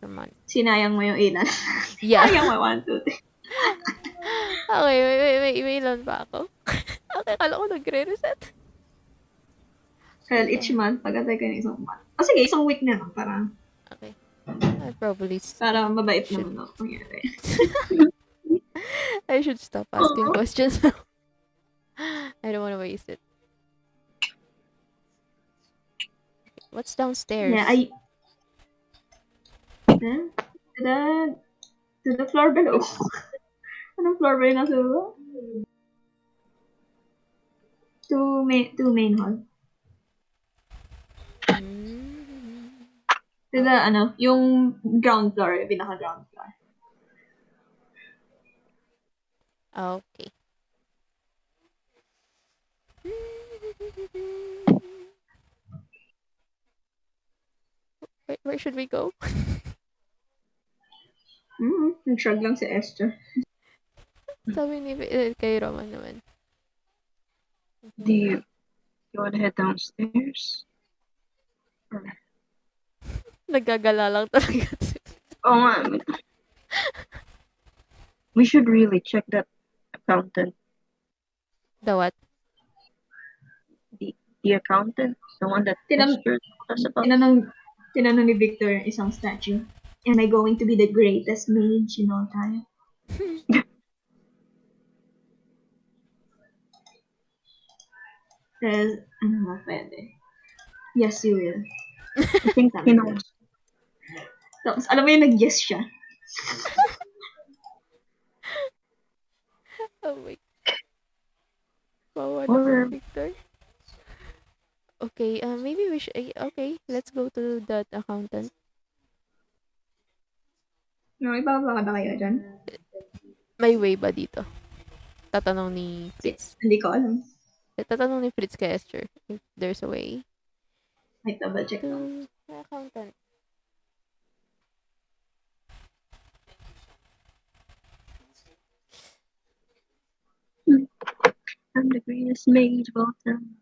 Per month. Sinayang mo yung ilan. Yeah. Sayang mo 1, 2, 3. Okay, wait, may ilan pa ako? Okay, kala ko nagre-reset. Well, each month, pag-atay ka ng isang month. Sige, isang week na lang. Okay. I probably Para mabait should. naman ako. Nangyari. I should stop asking questions now. I don't want to waste it. What's downstairs? Yeah, to the floor below. Anong floor ba yung nasa baba? To main hall. To the, yung ground floor, yung pinaka-ground floor. Okay. Where should we go? Nag-shrug lang si Esther. Sabi ni kay Roman naman. Do you want to head downstairs? Nagagala lang talaga. Oh, we should really check that accountant. The what? The accountant, the one that Esther told us about. Tinanong ni Victor yung isang statue. Am I going to be the greatest mage in all time? Says, ano ba pwede? Yes, you will. I think he knows. Tapos, alam mo yung nag-yes siya. Oh my God. Wawa naman, Victor. Okay, maybe we should... Okay, let's go to that accountant. No, ibababa ka ba kayo dyan? May way ba dito? Tatanong ni Fritz. Hindi ko alam. Tatanong ni Fritz kay Esther if there's a way. May double check lang. Accountant. I'm the greatest mage of all time.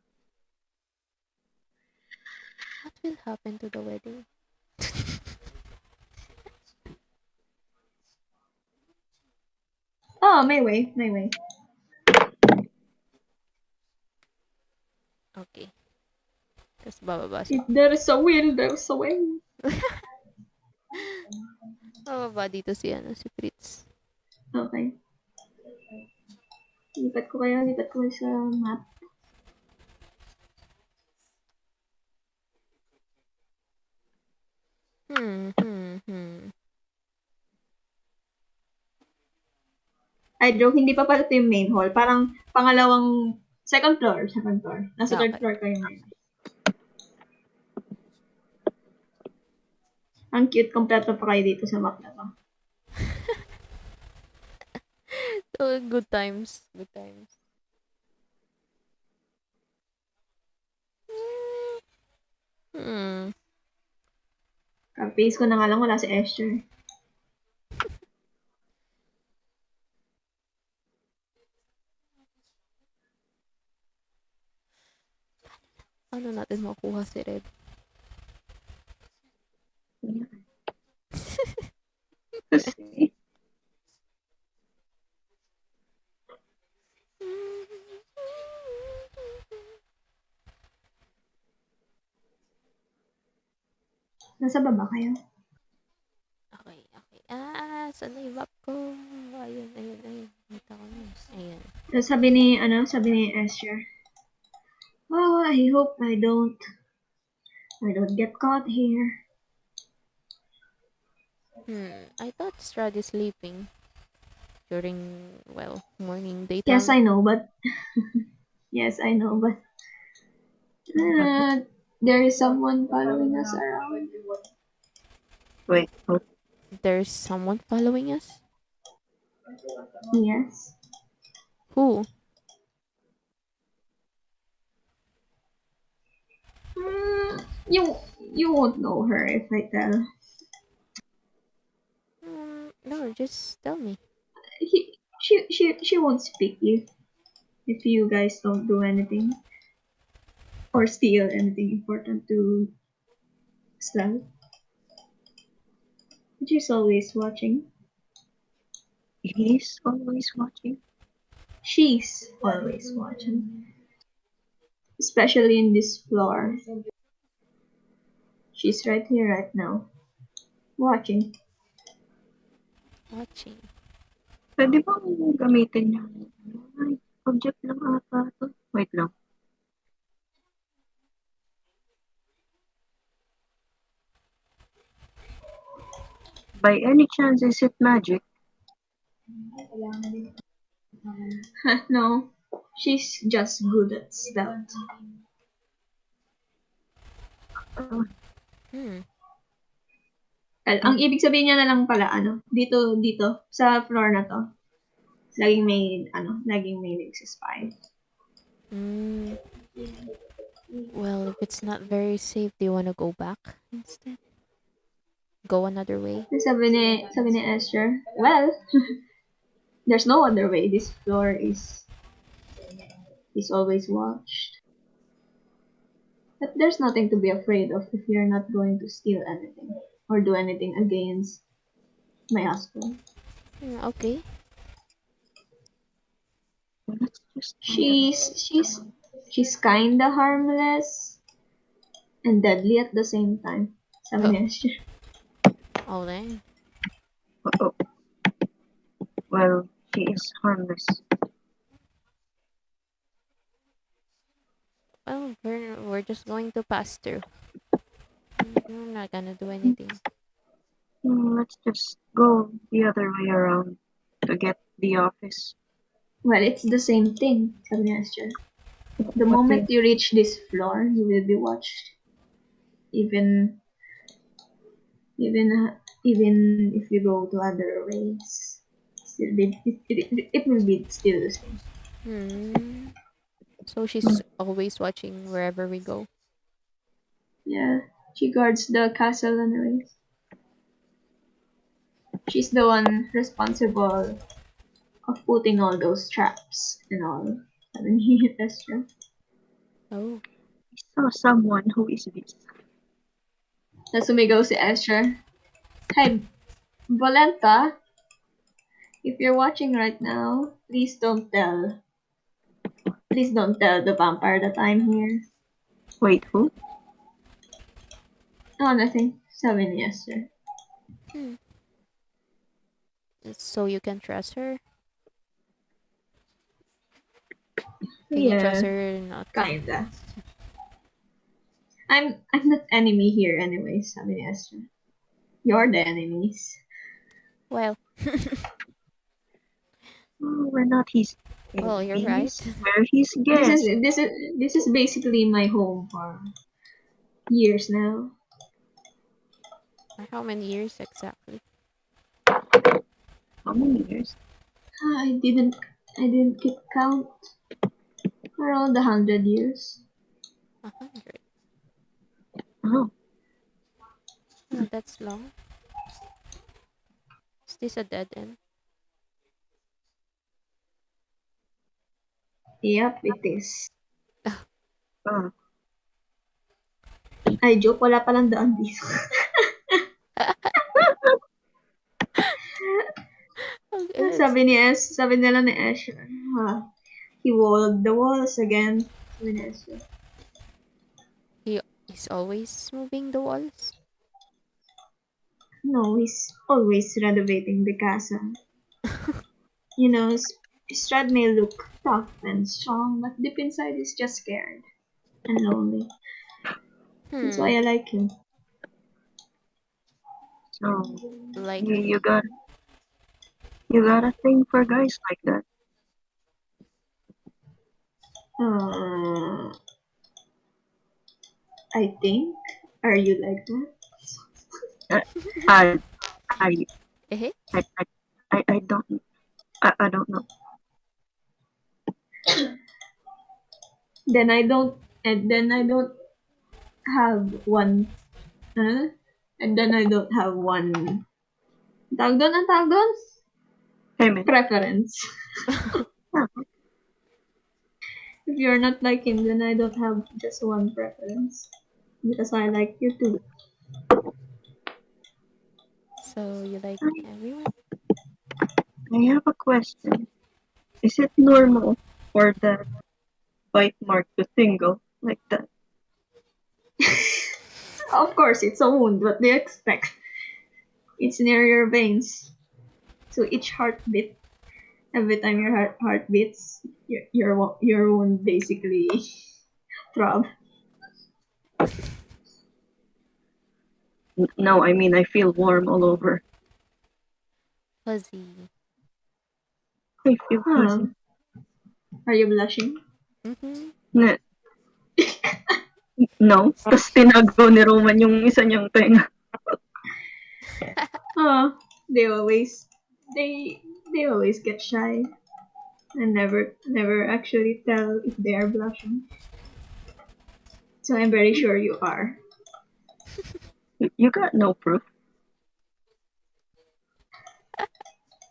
What will happen to the wedding? Oh, may way. Okay. Tapos bababa siya. If there's a will, there's a way. Bababa dito si Fritz. Okay. Lipat ko sa map. Ay, joke, hindi pa pala ito yung main hall. Parang pangalawang, second floor. Nasa third Okay. floor kayo ngayon. Ang cute, kompleto pa kayo dito sa map na to. So, good times. Good times. Kapis ko na nga lang, wala si Esther. Ano natin makuha si Red? Kasi, Nasa baba kayo? Okay. Saan na yung map ko? Ayun. Kita ko na. Ayun. Tapos sabi ni Esther, oh, I hope I don't get caught here. I thought Strad is sleeping during, morning, daytime. Yes, I know, but there is someone following us around. wait, oh, There's someone following us? Yes. Who? You won't know her if I tell. No, just tell me. She won't speak if you guys don't do anything or steal anything important to Slav. But she's always watching. he's always watching. She's always watching. Especially in this floor. She's right here right now. Watching. Pwede bang gamitin yung ay, object lang ata ito? Wait lang. By any chance, is it magic? No. She's just good at stealth. Well, ang ibig sabihin niya na lang pala, dito, sa floor na to, laging may nagsispy. Well, if it's not very safe, do you want to go back instead? Go another way? Sabi ni Esther, well, there's no other way. This floor is always watched. But there's nothing to be afraid of if you're not going to steal anything or do anything against my husband. Okay. Let's just She's kinda harmless and deadly at the same time. Sabi ni Esther. Oh, dang. oh. Well, she is harmless. Well, we're just going to pass through. We're not gonna do anything. Let's just go the other way around to get the office. Well, it's the same thing, sabi ni Esther. The moment you reach this floor, you will be watched. Even if you go to other ways, it will be still the same. So she's always watching wherever we go. Yeah, she guards the castle anyways. She's the one responsible of putting all those traps and all. Sabi ni Ezra. Oh. I saw someone who is this. Tapos sumigaw si Ezra. Hi, Volenta. If you're watching right now, please don't tell the vampire that I'm here. Wait, who? Oh, nothing. Sabi ni Ezra. So you can trust her? Can you trust Yeah, her not? kinda. I'm not enemy here anyway, sabi ni Ezra. You're the enemies. Well, Oh, we're not his well, you're right. enemies. We're his guests. This is basically my home for years now. How many years exactly? How many years? I didn't keep count. Around 100 years. 100. Oh, Oh, that's long. Is this a dead end? Yep, it is. oh. Ay, joke, wala palang daan dito. sabi nila ni Asher, he walled the walls again. Sabi ni Asher. He's always moving the walls. No, he's always renovating the casa. You know, Strad may look tough and strong, but deep inside he's just scared and lonely. That's why I like him. So Like, you got a thing for guys like that. I think. Are you like that? I eh? I don't I don't know. Then I don't have one. And then I don't have one. Tawag doon? Hey man. Preference. If you're not like him, then I don't have just one preference. Because I like you too. So you like everyone? I have a question. Is it normal for the bite mark to tingle like that? Of course, it's a wound. What do you expect? It's near your veins. So each heartbeat, every time your heart beats, your wound basically throb. No, I mean I feel warm all over. Fuzzy. I feel fuzzy. Are you blushing? Mm-hmm. No, tapos tinago ni Roman yung isa niyang tenga. They always get shy and never actually tell if they are blushing. So I'm very sure you are. You got no proof.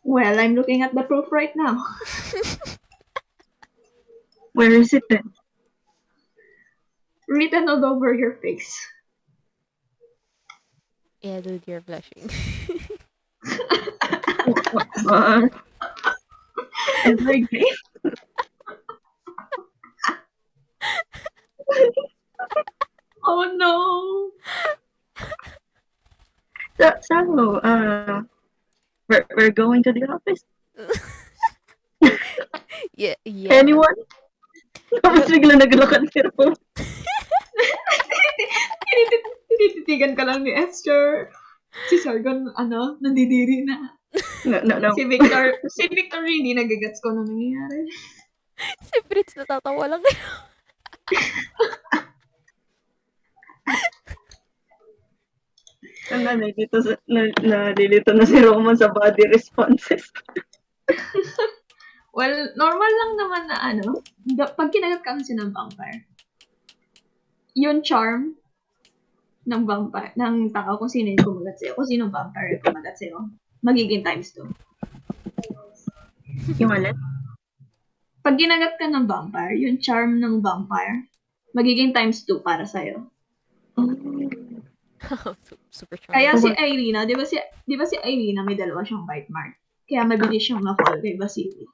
Well, I'm looking at the proof right now. Where is it then? Written all over your face. Yeah, dude, you're blushing. Every day. Oh no! So, we're going to the office. yeah. Anyone? Tapos bigla naglakad si Roman. Tinititigan ka lang ni Esther. Si Sargon, nandidiri na. No. Si Victor hindi nagagats ko ano nangyayari. Si Fritz natatawa lang. Nalilito na si Roman sa body responses. Well, normal lang naman na pag kinagat ka kasi ng vampire, yung charm ng vampire, ng tao kung sino yung kumagat sa'yo, kung sino vampire yung kumagat sa'yo, magiging times 2. Yung alin? Pag ginagat ka ng vampire, yung charm ng vampire, magiging ×2 para sa'yo. Super Kaya charming. si Irina, di ba si Irina may dalawa siyang bite mark? Kaya mabilis siyang ma-fall kay Vasily.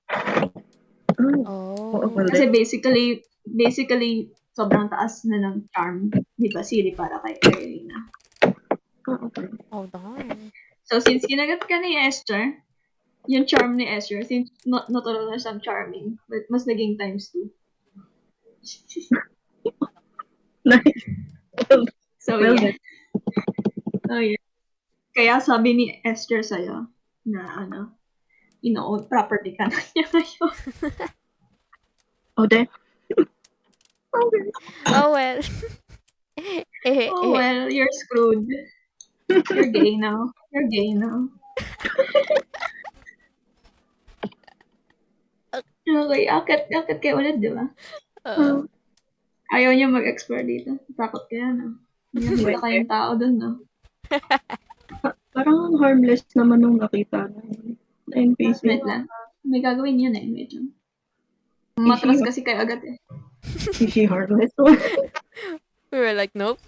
Oh. Kasi basically, sobrang taas na ng charm ni Vasily para kay Irina. Oh, darn. So, since ginagat ka ni Esther, yung charm ni Esther, since natural na siyang charming, but mas naging ×2. Nice. So, Well, yeah. So, yeah. Kaya sabi ni Esther sa'yo na property ka na niya ngayon. Oh, then. Oh, well. Oh, well, you're screwed. You're gay now. You're gay now. Okay, akit kayo ulit, di ba? Ayaw niya mag-explore dito. Takot kaya, no? Nakita kayong tao dun, no? Parang harmless naman nung nakita na NPC. Wait lang. May gagawin yun eh. Wait lang. Matras kasi kayo agad eh. Is she harmless? We were like, nope.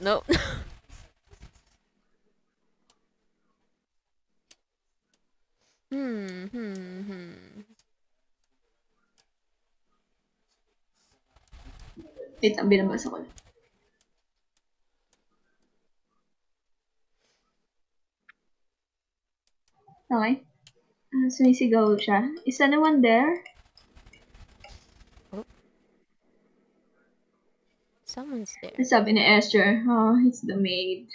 Wait lang, binabasa ko lang. Okay. Sumisigaw siya. Is anyone there? Someone's there. Sabi ni Esther, it's the maid.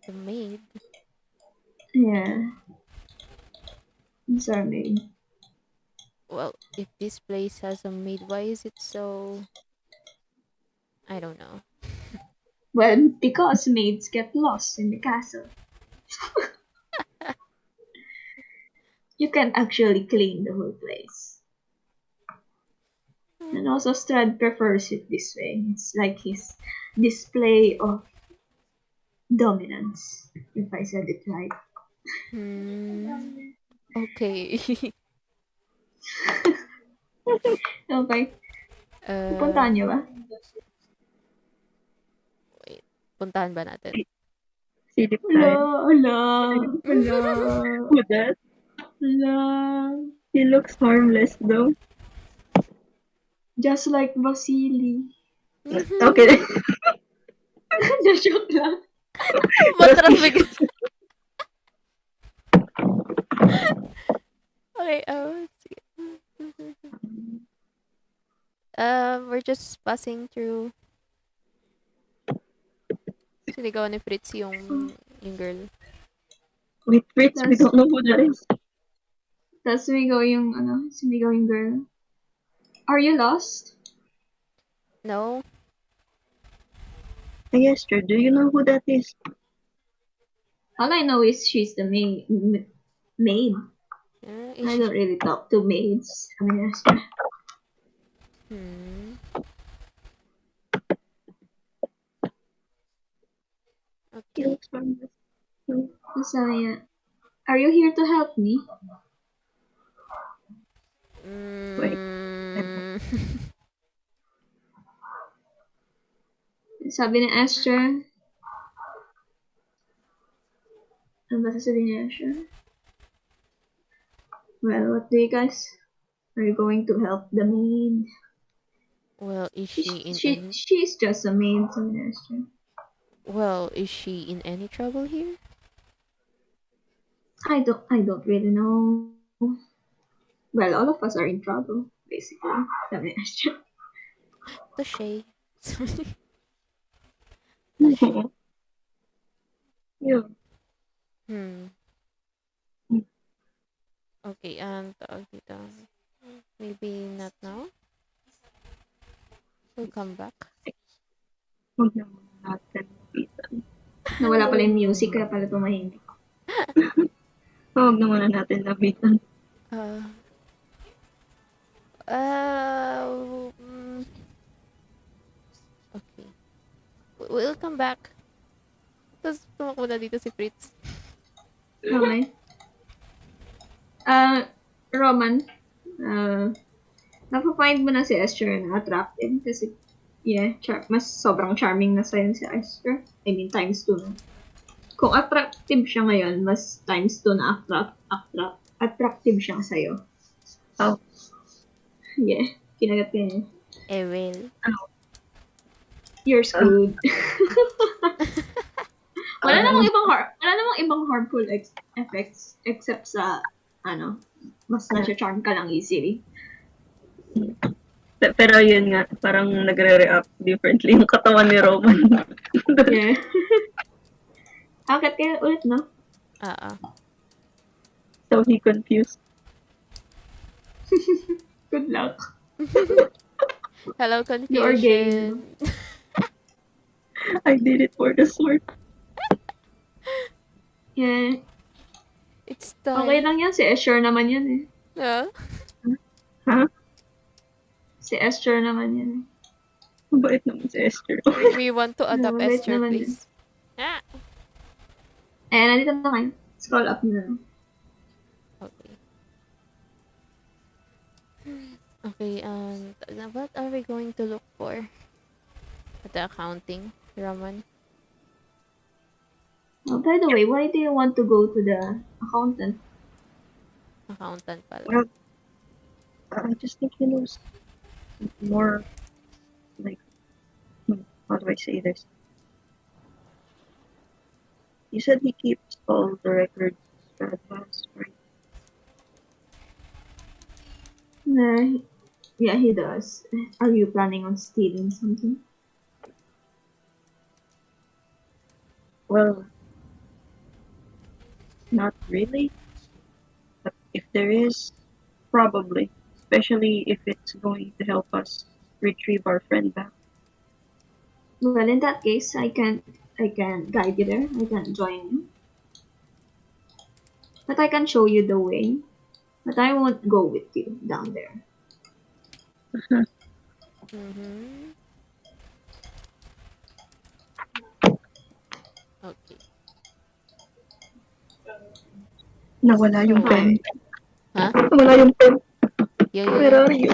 The maid. Yeah. It's our maid. Well, if this place has a maid, why is it so... I don't know. Well, because maids get lost in the castle. You can actually clean the whole place. And also Strad prefers it this way. It's like his display of dominance, if I said it right. Okay. Okay. Pupuntahan niyo ba? Wait. Puntahan ba natin? Silip tayo. Wala. Who that? He looks harmless though. Just like Vasily. Okay. Joke lang. Matras bigla. Okay, sige. We're just passing through. Sinigaw ni Fritz yung girl. With Fritz, we don't know who that is. Tapos sumigaw yung girl. Are you lost? No? Yes, sir. Do you know who that is? All I know is she's the maid. I don't really talk to maids. I mean, yes. He Okay. looks harmless. So, yeah. Are you here to help me? Wait. Sabi ni Esther. Ano ba sasabihin ni Esther? Well, what do you guys? Are you going to help the maid? Well, is she in any... She's just a maid, sabi ni Esther. Well, is she in any trouble here? I don't really know. Well, all of us are in trouble, basically. Sabi ni Esther. Touché. Yeah. Okay, tawag dito. Maybe not now. We'll come back. Huwag naman natin nabitan. Nawala pala yung music, kaya pala tumahimik. Huwag naman natin nabitan. Okay. We'll come back. Tapos tumakbo na dito si Fritz. Okay. Roman, Napafind mo na si Esther na attractive kasi mas sobrang charming na sa'yo si Esther. I mean, times 2 na. Kung attractive siya ngayon, mas times 2 na attractive siya sa'yo. Oh. Yeah, kinagat ka niya. I will. You're screwed. wala namang ibang harmful effects except sa, mas na-charm ka lang easily. Pero yun nga, parang nagre-react differently yung katawan ni Roman. Yeah. Agad kaya ulit, no? So he confused. Good luck. Hello, You are gay. confusion. I did it for the sword. Yeah. It's time. Okay lang yan. Si Esther naman yan eh. Yeah. Ha? Si Esther naman yan eh. Mabait naman si Esther. We want to adopt mabait Esther, naman please. Ah. Nandito na kayo. Scroll up na. Okay. Okay, now what are we going to look for? At the accounting, Raman? Oh, by the way, why do you want to go to the accountant? Accountant pala. Well, I just think he knows more, like, how do I say this? You said he keeps all the records Brad has, right? Yeah, he does. Are you planning on stealing something? Well, not really. But if there is, probably. Especially if it's going to help us retrieve our friend back. Well, in that case, I can guide you there. I can join you. But I can show you the way. But I won't go with you down there. Mm-hmm. Okay. Nawala yung So, pen. huh? Nawala yung pen. Yo. Where are you?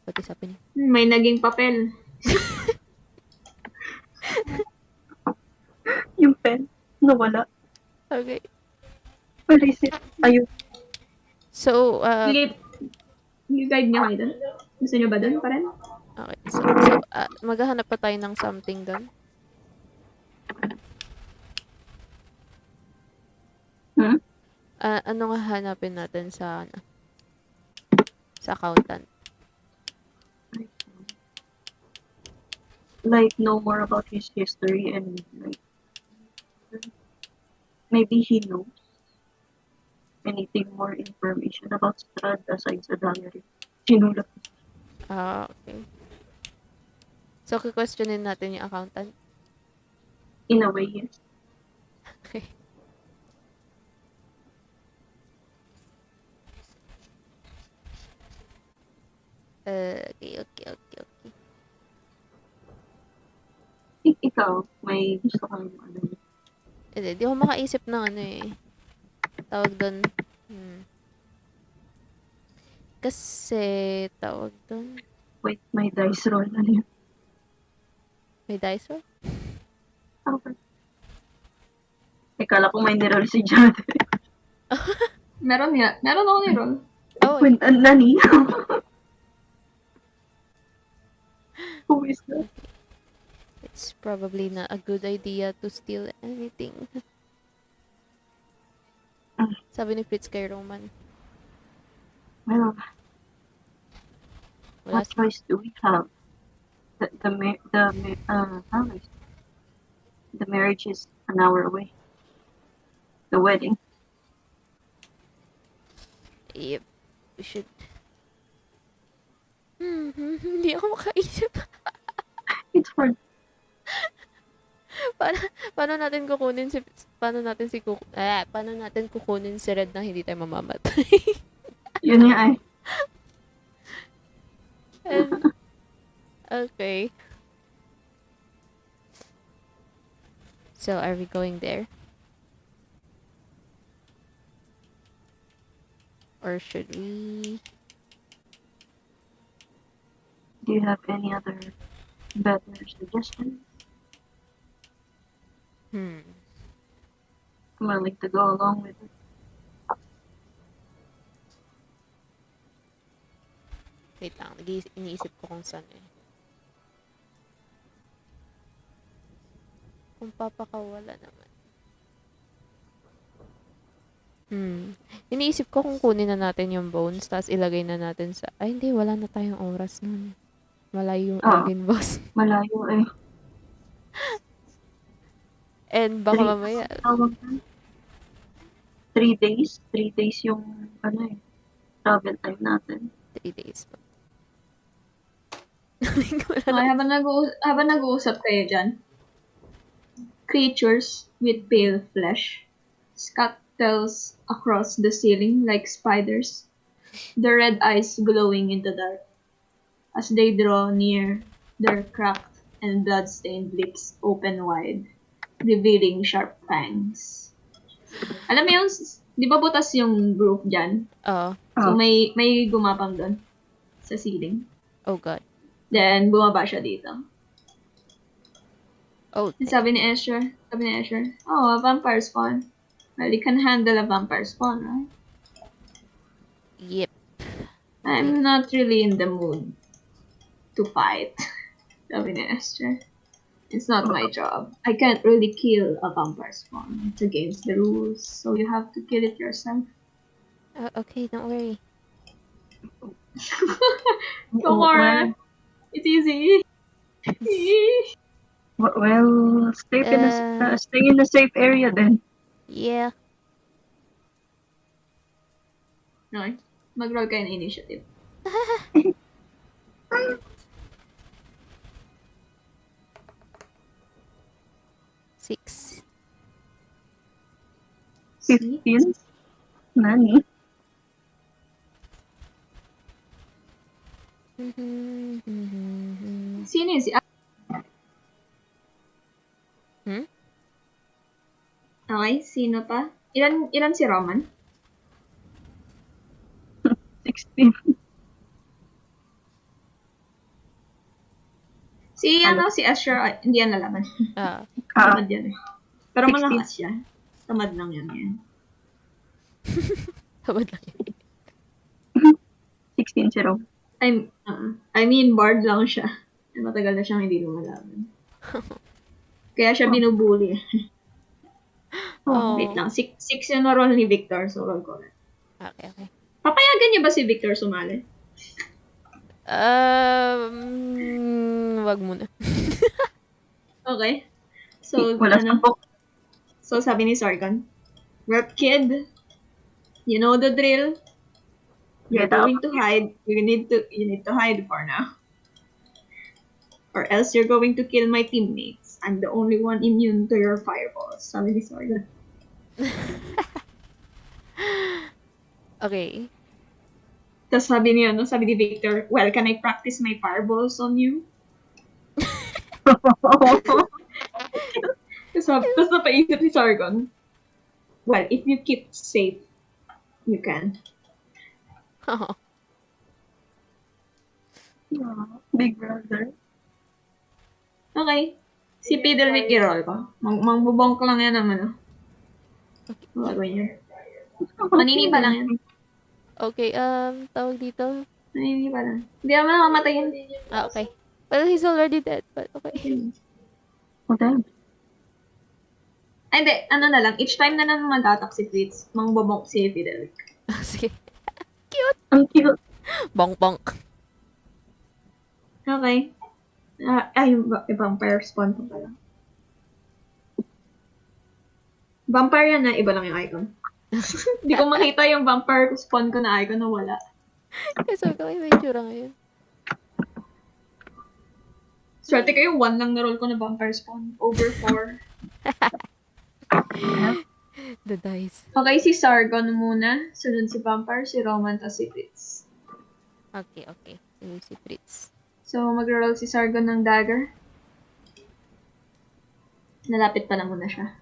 What is happening? May naging papel. Yung pen. Nawala. Okay. Where is it? Ayun. So, You guide niyo kayo doon? Gusto niyo ba doon pa rin? okay. So, maghahanap pa tayo ng something doon. Hmm? Ano nga hanapin natin sa accountant? Like, know more about his history and, like, maybe he knows anything more information about Strad aside sa diary. Sinulat. Okay. So, questionin natin yung accountant. In a way, yes. Okay. Okay. Ikaw, may gusto kang ano. Hindi, di ako makaisip ng ano eh. Tawag doon. Kasi, tawag doon. Wait, may dice roll. Ano yun? May dice roll? Okay. Ikala ko may niroll si Jade. Meron ako ni-roll. Oh, When, nani? Who is that? it's probably not a good idea to steal anything. Sabi ni Fritz kay Roman. Well, Wala what choice do we have? The marriage is an hour away. The wedding. Yep. We should. Hindi ako makaisip. It's hard. Paano natin kukunin si Red na hindi tayo mamamatay? Yun nga eh. And, okay. So, are we going there? Or should we? Do you have any other better suggestions? Hmm. I'm willing to go along with it. Wait lang. Iniisip ko kung saan eh. Kung papakawala naman. Iniisip ko kung kunin na natin yung bones, tapos ilagay na natin sa... Ay, hindi. Wala na tayong oras nun. Malayo yung Elgin boss. Malayo eh. And baka Three- mamaya, Tawag na. 3 days. 3 days yung travel time natin. 3 days pa. Wala na. Okay, habang nag-uusap kayo dyan, creatures with pale flesh, scuttles across the ceiling like spiders, their red eyes glowing in the dark. As they draw near, their cracked and blood-stained lips open wide, revealing sharp fangs. Alam mo yung, di ba butas yung roof dyan? Oo. So Oh. may gumapang doon sa ceiling. Oh god. Then bumaba siya dito. Oh, Sabi ni Escher, oh, a vampire spawn. Well, you can handle a vampire spawn, right? yep. I'm not really in the mood to fight. Sabi ni Escher. It's not my job. I can't really kill a vampire spawn. It's against the rules, so you have to kill it yourself. Okay, don't worry. Don't worry. It's easy. Well, stay in a safe area then. Yeah. Okay. Mag-roll kayo ng initiative. Six. 15? Nani? Sino yun? Si Okay, sino pa? Ilan si Roman? 16. Si Asher, hindi yan lalaban. Ah. Tamad yan eh. Pero 16. malakas siya. Tamad lang yan. Habad lang yun. 16 si Rob. I mean, bard lang siya. Matagal na siyang hindi lumalaban. Kaya siya binubuli. Oh. Wait lang. 6 yung na-roll ni Victor, so roll ko na. Okay. Papayagan niya ba si Victor sumali? Wag muna. Okay. So, Wala sabok. So, sabi ni Sargon, Rep kid, you know the drill. You're Get out. going to hide. You need to hide for now. Or else you're going to kill my teammates. I'm the only one immune to your fireballs. Sabi ni Sargon. Okay. Tapos sabi ni Victor, well, can I practice my fireballs on you? Tapos napaisip ni Sargon, well, if you keep safe, you can. Big brother. Okay. Si Fiddlewick i-roll ko. Mangbubong ko lang yan naman. Gagawin niya. Maninipa lang yan. Okay, tawag dito. Maninipa lang. Hindi naman namamatay yan. Okay. Well, he's already dead, but okay. Oh, damn. Ay, hindi. Ano na lang. Each time na lang mag-attack si Fritz, mangbubong si Fiddlewick. Sige. Ang cute. Bonk. Okay. Yung vampire spawn ko pala. Vampire yan na, iba lang yung icon. Hindi ko makita yung vampire spawn ko na icon na wala. Kasi ko may tsura ngayon. Swerte kayo, 1 lang na-roll ko na vampire spawn. Over 4. The dice. Okay, si Sargon muna. Sunod si vampire, si Roman, tas si Fritz. Okay. Sige si Fritz. So, mag-roll si Sargon ng dagger. Nalapit pa lang muna siya.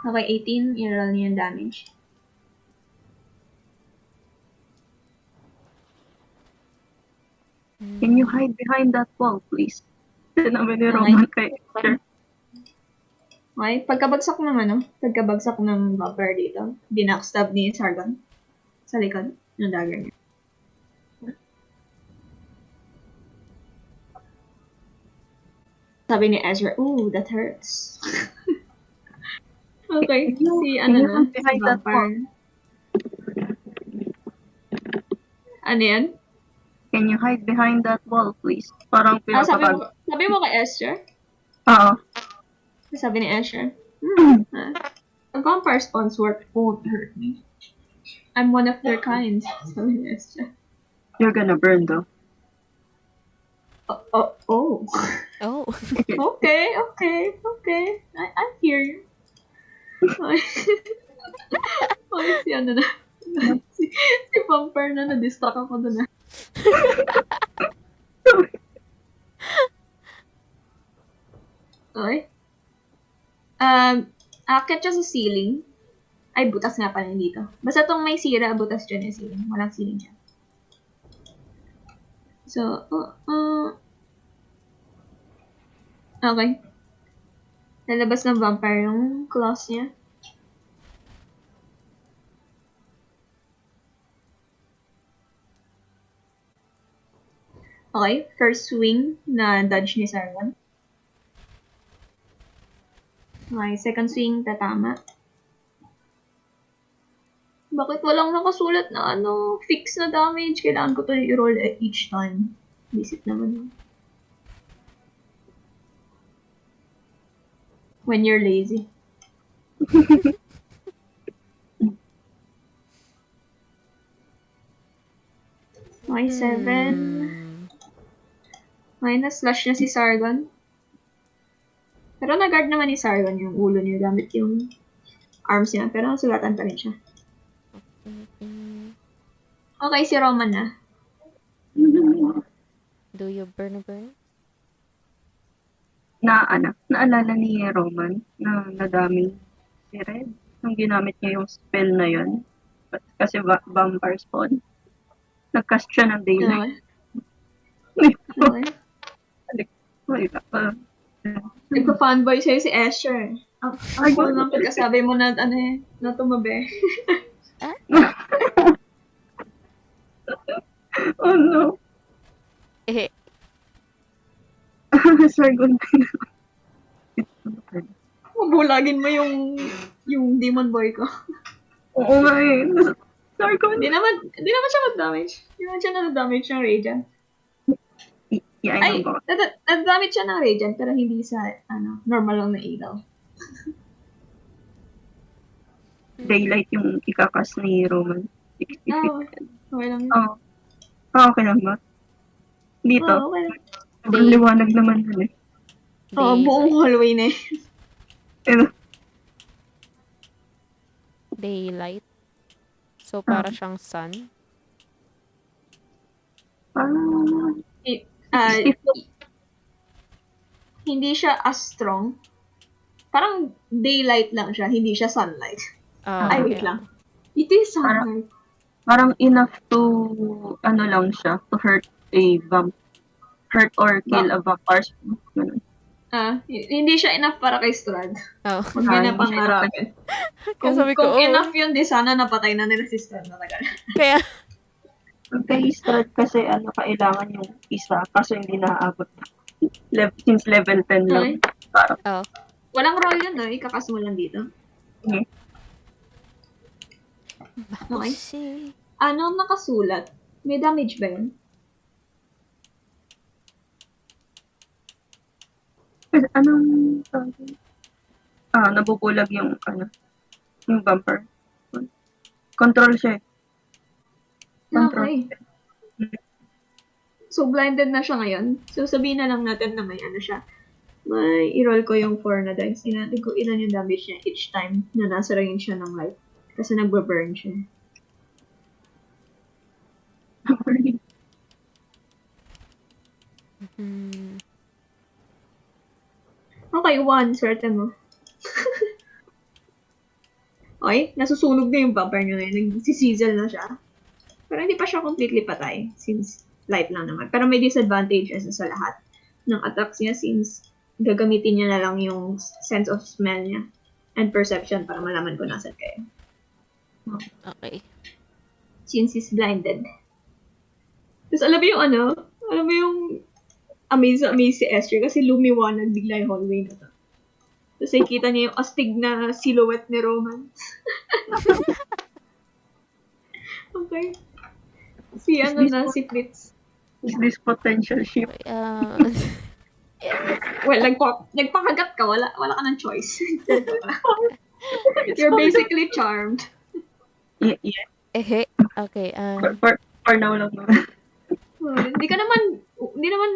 Okay, 18. I-roll niya yung damage. Can you hide behind that wall, please? Sinabi ni Okay. Roman kay Esther. Okay, pagkabagsak ng bumper dito, binackstab ni Sargon sa likod ng dagger niya. Sabi ni Ezra, ooh, that hurts. Okay, Can you- si can ano you na, hide si behind that vampire. Ano yan? Can you hide behind that wall, please? Parang Sabi pinapakag... mo kay Ezra? Oo. Sabi ni Ezra, a vampire spawn's work won't hurt me. I'm one of their kind. Sabi ni Ezra. You're gonna burn, though. Oh. Oh. Okay. I hear you. Okay. Okay, si ano na. si Vampire na na-distract ako doon na. Okay. Akit siya sa ceiling. Ay, butas nga pala dito. Basta tong may sira, butas dyan yung ceiling. Walang ceiling dyan. So, okay. Lalabas ng vampire yung claws niya. Okay, first swing na dodge ni Sargon. Okay, second swing, tatama. Bakit walang nakasulat na fix na damage? Kailangan ko to i-roll each time. Visit naman yun. When you're lazy. Okay, 7. Minus slash na si Sargon. Pero na-guard naman ni Sargon yung ulo niya gamit yung arms niya. Pero nasulatan pa rin siya. Okay, si Roman na. Do you burn? Naalala ni Roman na nadaming si Red nung ginamit niya yung spell na yun. Kasi vampire spawn. Nag-cast siya ng daylight. Okay. Okay. Nagpa-fanboy sa'yo si Asher. Ako lang pagkasabi mo na na tumabi. Oh no. Eh, Sargon. Mabulagin mo yung demon boy ko. Oo nga eh. Sargon. Hindi naman siya mag-damage. Hindi naman siya nag-damage ng Radiant. Yeah, I Ay, know. nag-damage siya ng Radiant pero hindi sa normal lang na ilaw. Daylight yung ikakas ni Roman. 60 feet. Okay lang yun. Oo. Okay lang ba? Dito. Okay lang. Sobrang liwanag naman dun eh. Buong hallway na eh. daylight. So, para siyang sun. Hindi siya as strong. Parang daylight lang siya, hindi siya sunlight. Ay, wait lang. It is sunlight. Parang enough to, lang siya, to hurt or kill a vampire. Ganun. Hindi siya enough para kay Strad. Oh. Huwag niya na pangarapin. Kung enough yun, di sana napatay na nila si Strad na tagal. Kaya, Kay Strad kasi kailangan yung isa, kaso hindi naaabot. Since level 10 lang. oh. Walang roll yun, no? Ikakas mo lang dito. Okay. Okay. Si... Ano nakasulat? May damage ba yun? Anong nabubulag yung yung bumper. Control siya. Control. Okay. So, blinded na siya ngayon. So, sabihin na lang natin na may siya. May i-roll ko yung 4 na dice. Natin ko ilan yung damage niya each time na nasa range siya ng light. Kasi nagbe-burn siya. Okay, 1. Swerte mo. Okay, nasusunog na yung bumper niya ngayon. Nagsisizzle na siya. Pero hindi pa siya completely patay since light lang naman. Pero may disadvantages na sa lahat ng attacks niya since gagamitin niya na lang yung sense of smell niya and perception para malaman ko nasan kayo. Okay. Since he's blinded. Tapos alam mo yung amaze si Esther kasi lumiwanag bigla yung hallway na to. Tapos nakikita niya yung astig na silhouette ni Roman. Okay. Si Fritz. Is this potential ship? Okay, Well, nagpakagat ka, wala ka ng choice. You're basically charmed. Yeah. okay, For now lang naman. Hindi naman,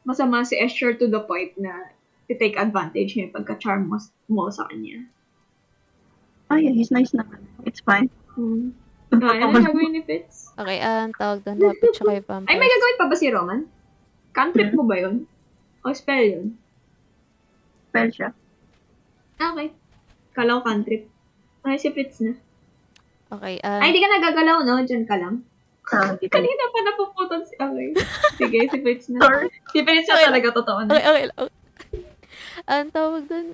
masama si Escher to the point na i-take advantage niya pagka-charm mo sa kanya. Oh yeah, he's nice naman. It's fine. Ano gagawin ni Fitz? okay, ang tawag doon, lapit siya kay vampires. Ay, may gagawin pa ba si Roman? Cantrip mo ba yun? O spell yun? Spell siya. Okay. Kala ko cantrip. Ay, si Fritz na. Okay, Ay, di ka nagagalaw, no? Diyan ka lang. Dito. Kanina pa napuputan si... Okay. Sige, si Fritz na. Sorry. Si Fritz na talaga, totoo na. okay. Ang tawag doon,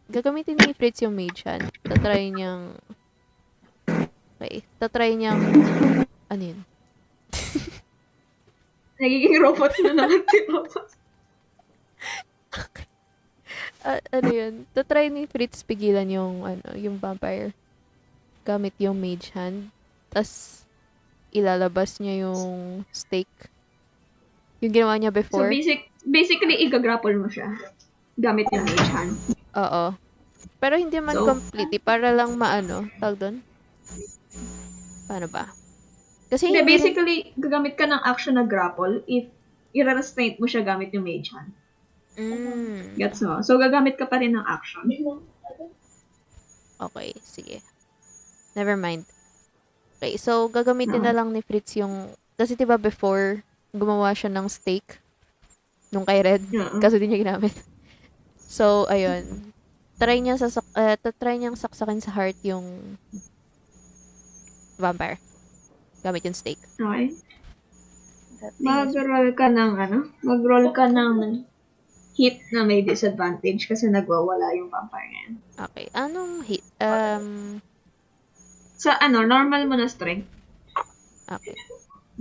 gagamitin ni Fritz yung mage hand. Tatry niyang, ano yun? Nagiging robot na naman si Papa. Ano yun? Tatry ni Fritz pigilan yung vampire. Gamit yung mage hand. Tas, ilalabas niya yung stake. Yung ginawa niya So, before. basically, igagrapple mo siya. Gamit yung mage hand. Oo. Pero hindi man So, completely. Para lang tawag doon? Paano ba? Kasi Hindi, hindi rin- basically, gagamit ka ng action na grapple if i-restrain mo siya gamit yung mage hand. Gets mo? So, gagamit ka pa rin ng action. Okay, sige. Never mind. Okay, so gagamitin na lang ni Fritz yung... Kasi diba before, gumawa siya ng stake nung kay Red. Oo. Kaso di niya ginamit. So, ayun. Try niyang saksakin sa heart yung vampire. Gamit yung stake. Okay. Mag-roll ka ng hit na may disadvantage kasi nagwawala yung vampire ngayon. Okay, anong hit? Sa normal mo na strength Okay.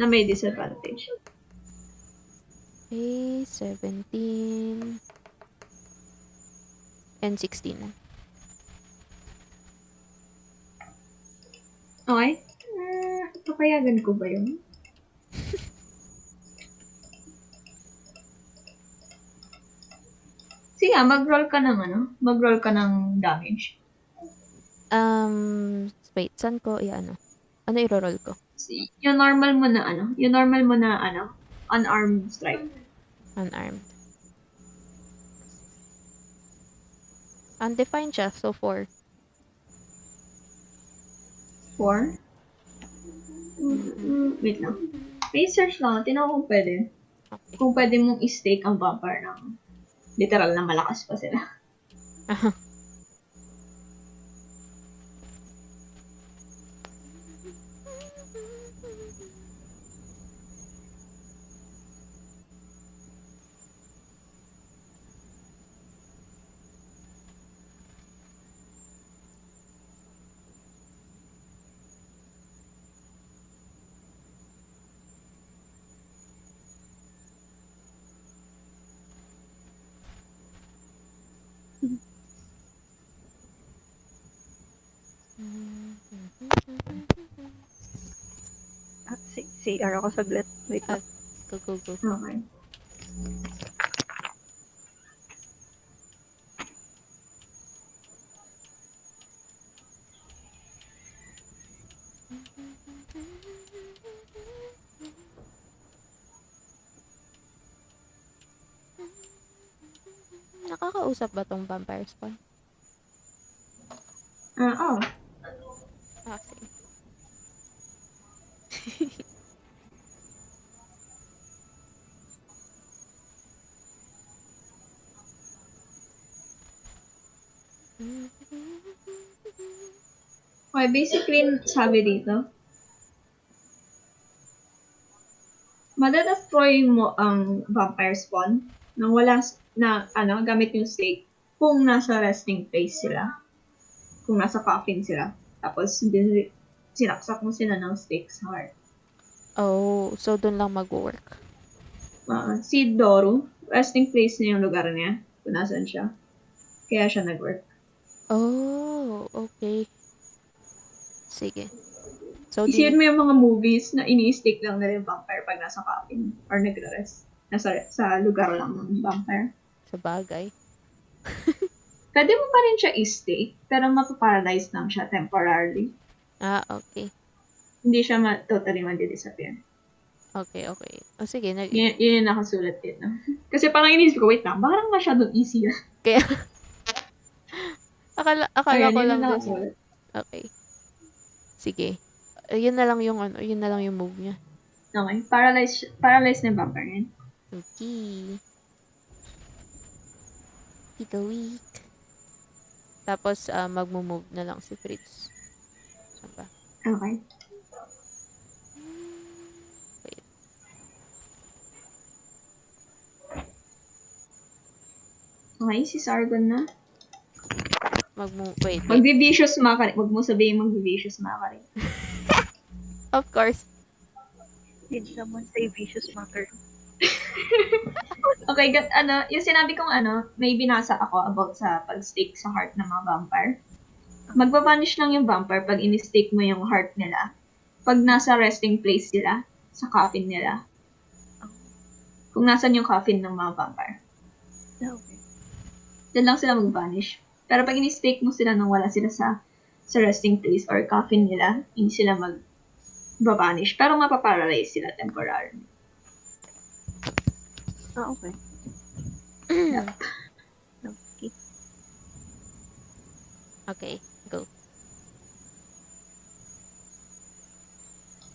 na may disadvantage. Okay, 17 and 16. Okay? Papayagan ko ba yun? Sige nga, mag-roll ka ng damage. Wait, saan ko ano i-roll ko? Yung normal mo na unarmed strike. Unarmed. Undefined siya, so 4. 4? Wait lang. Research lang. Tinaw kung pwede. Okay. Kung pwede mong i-stake ang vampire ng literal na malakas pa sila. CR ako saglit. Wait lang. Go. Okay. Nakakausap ba tong vampire spawn? Oo. Sige. Okay, basically, sabi dito, madadestroy mo ang vampire spawn nang wala gamit yung stake kung nasa resting place sila. Kung nasa coffin sila. Tapos, sinaksak mo sila ng stake sa heart. Oh, so doon lang mag-work. Si Doru, resting place niya yung lugar niya. Kung nasan siya. Kaya siya nag-work. Oh, okay. Sige. So, Isipin mo yung mga movies na ini-stick lang nila yung vampire pag nasa coffin or nagre-rest. Sa lugar lang ng vampire. sa bagay. Pwede mo pa rin siya i-stake, pero mapaparalyze lang siya temporarily. Ah, okay. Hindi siya totally madi-disappear. Okay. O sige, Yun yung nakasulat dito. Kasi parang inisip ko, wait lang, parang masyadong easy lang. Kaya, akala ko Yun lang yung din. nakasulat. Okay. Sige. Yun na lang yung move niya. Okay, paralyze na yung vampire yun. Okay. Ito weak. Tapos, magmo-move na lang si Fritz. Saan ba? Okay. Wait. Okay, si Sargon na. Wait. Magbi-vicious mockery. Huwag mo sabihin magbi-vicious mockery. Of course. Did someone say vicious mockery? Okay, yung sinabi kong may binasa ako about sa pag-stake sa heart ng mga vampire. Magbabanish lang yung vampire pag in-stake mo yung heart nila. Pag nasa resting place sila, sa coffin nila. Kung nasan yung coffin ng mga vampire. Okay. Diyan lang sila mag-vanish. Pero pag in-stake mo sila nang wala sila sa resting place or coffin nila, hindi sila mag-vanish. Pero mapaparalyze sila temporarily. Okay. Yep. Okay. Okay, go.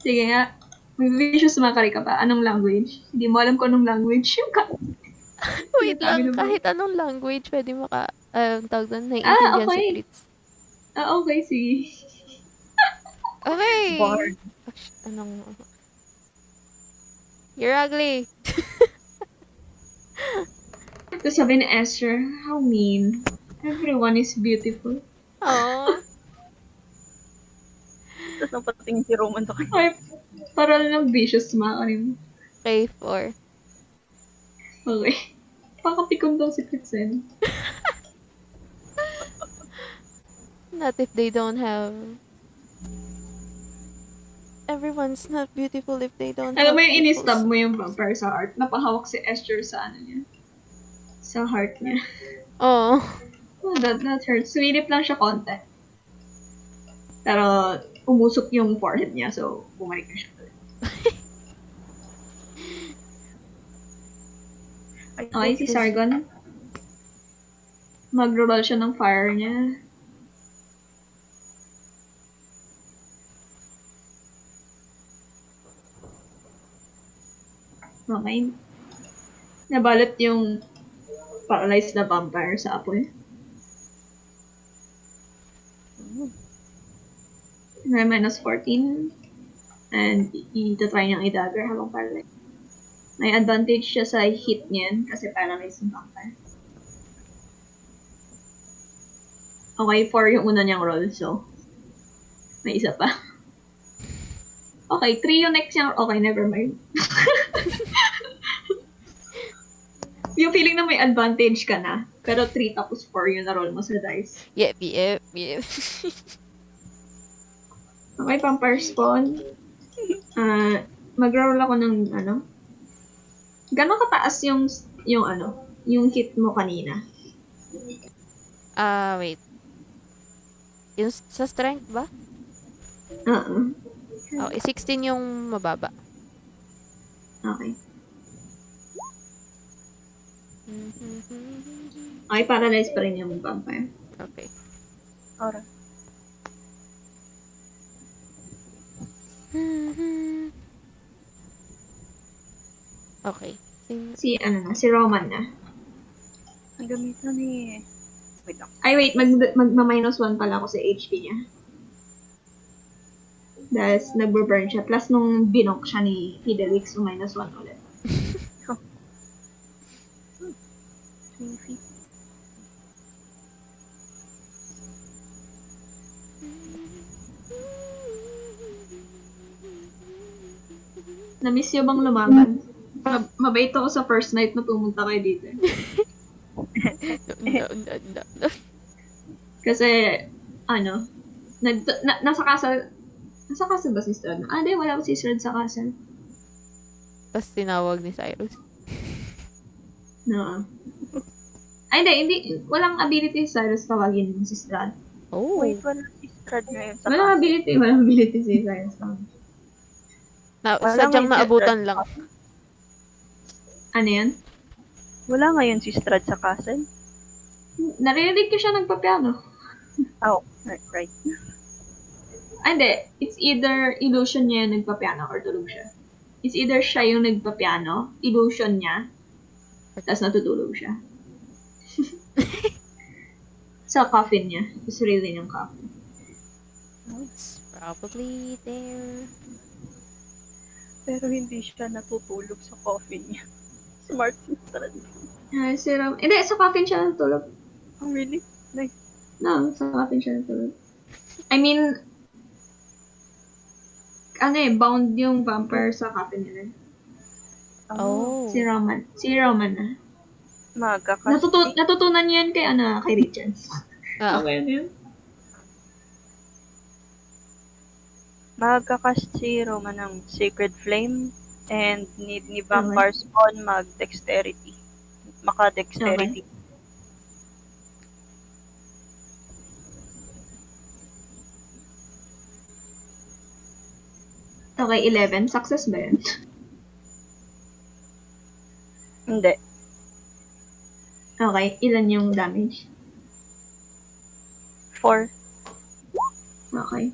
Sige nga. May vicious mockery ka pa. Anong language? Hindi mo alam kung anong language yung Wait Sabi lang, na ba? kahit anong language, pwede tawag doon, naiintindihan si okay. Fritz. Okay, sige. Okay! Bard. Anong... You're ugly! Tapos sabi ni Esther, how mean. Everyone is beautiful. Oh. Tapos napatingin si Roman sa kanya. Ay, para lang vicious mockery mo. Okay, 4. Okay. Pakapikon daw si Pritsen. Not if they don't have... Everyone's not beautiful if they don't Alam have mo yung nipples. in-stab mo yung vampire sa heart. Napahawak si Esther sa niya. Sa heart niya. Oh. Oh, that hurts. Sumilip lang siya konti. Pero, umusok yung forehead niya, so bumalik na siya. Okay, si Sargon. Mag-roll siya ng fire niya. Okay. Nabalot yung paralyzed na vampire sa apoy. May minus 14. And itatry niyang i-dagger habang paralyzed. May advantage siya sa hit niyan kasi paralyzed yung vampire. Okay, 4 yung una niyang roll, so may isa pa. Okay, 3 yung next niyang... Okay, never mind. Yung feeling na may advantage ka na, pero 3 tapos 4 yung na-roll mo sa dice. Yep. Okay, vampire spawn. Mag-roll ako ng gano'ng kataas yung hit mo kanina? Wait. Yung sa strength ba? Oh, 16 yung mababa. Okay. Okay, paralyzed pa rin yung vampire. Okay. Alright. Okay. Si Roman na. Ang gamitan eh. Wait lang. Ay, wait, mag-minus 1 pala ako sa HP niya. Tapos nagbo-burn siya. Plus nung binok siya ni Fidelix, so -1 ulit. 20 feet. Na-miss niyo bang lumaban? Mabait ako sa first night na pumunta kayo dito. No. Kasi, ano, nasa castle ba si Strad? Hindi, wala ko si Strad sa castle. Tapos tinawag ni Cyrus. No. Ay, hindi. Walang ability si Cyrus tawagin si Strad. Oh. Wait, wala si Strad ngayon sa Walang castle. ability si Cyrus tawagin. Wala Sadyang ngayon si naabutan Strad. lang. Ano yan? Wala ngayon si Strad sa castle. Narinig ko siya nagpapiano. Oh, right. Ay, hindi. It's either illusion niya yung nagpapiano or tulog siya. It's either siya yung nagpapiano, illusion niya, tapos natutulog siya. Sa coffin niya. It's really yung coffin. It's probably there. Pero hindi siya natutulog sa coffin niya. Smart si Strad. Ay, si Ram... Hindi, sa coffin siya natulog. Oh, really? Nice. No, sa coffin siya natulog. I mean, bound yung vampire sa coffin nila. Oh. Si Roman. Si Roman na. Magkakastig. Natutunan niya yan kay Richards. Ah, Okay, ano yun? Magkakast si Roman ng Sacred Flame and need ni Vampire Spawn mag-dexterity. Maka-dexterity. Okay, 11. Success ba yun? Hindi. Okay, ilan yung damage? 4. Okay.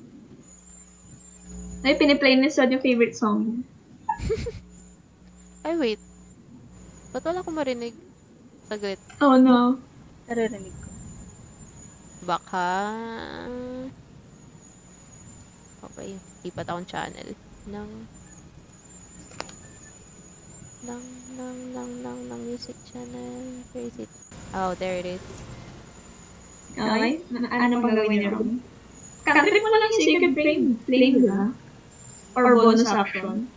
Ay, piniplay ni Sod yung favorite song. ay wait. Ba't wala ko marinig? Saglit. Oh no. Naririnig ko. Baka... Okay, ipat akong channel. Ng music channel. Where is it? Oh, there it is. Okay? Ano bang gagawin niyo? Country mo na lang yung Sacred Flame, diba? Or bonus action.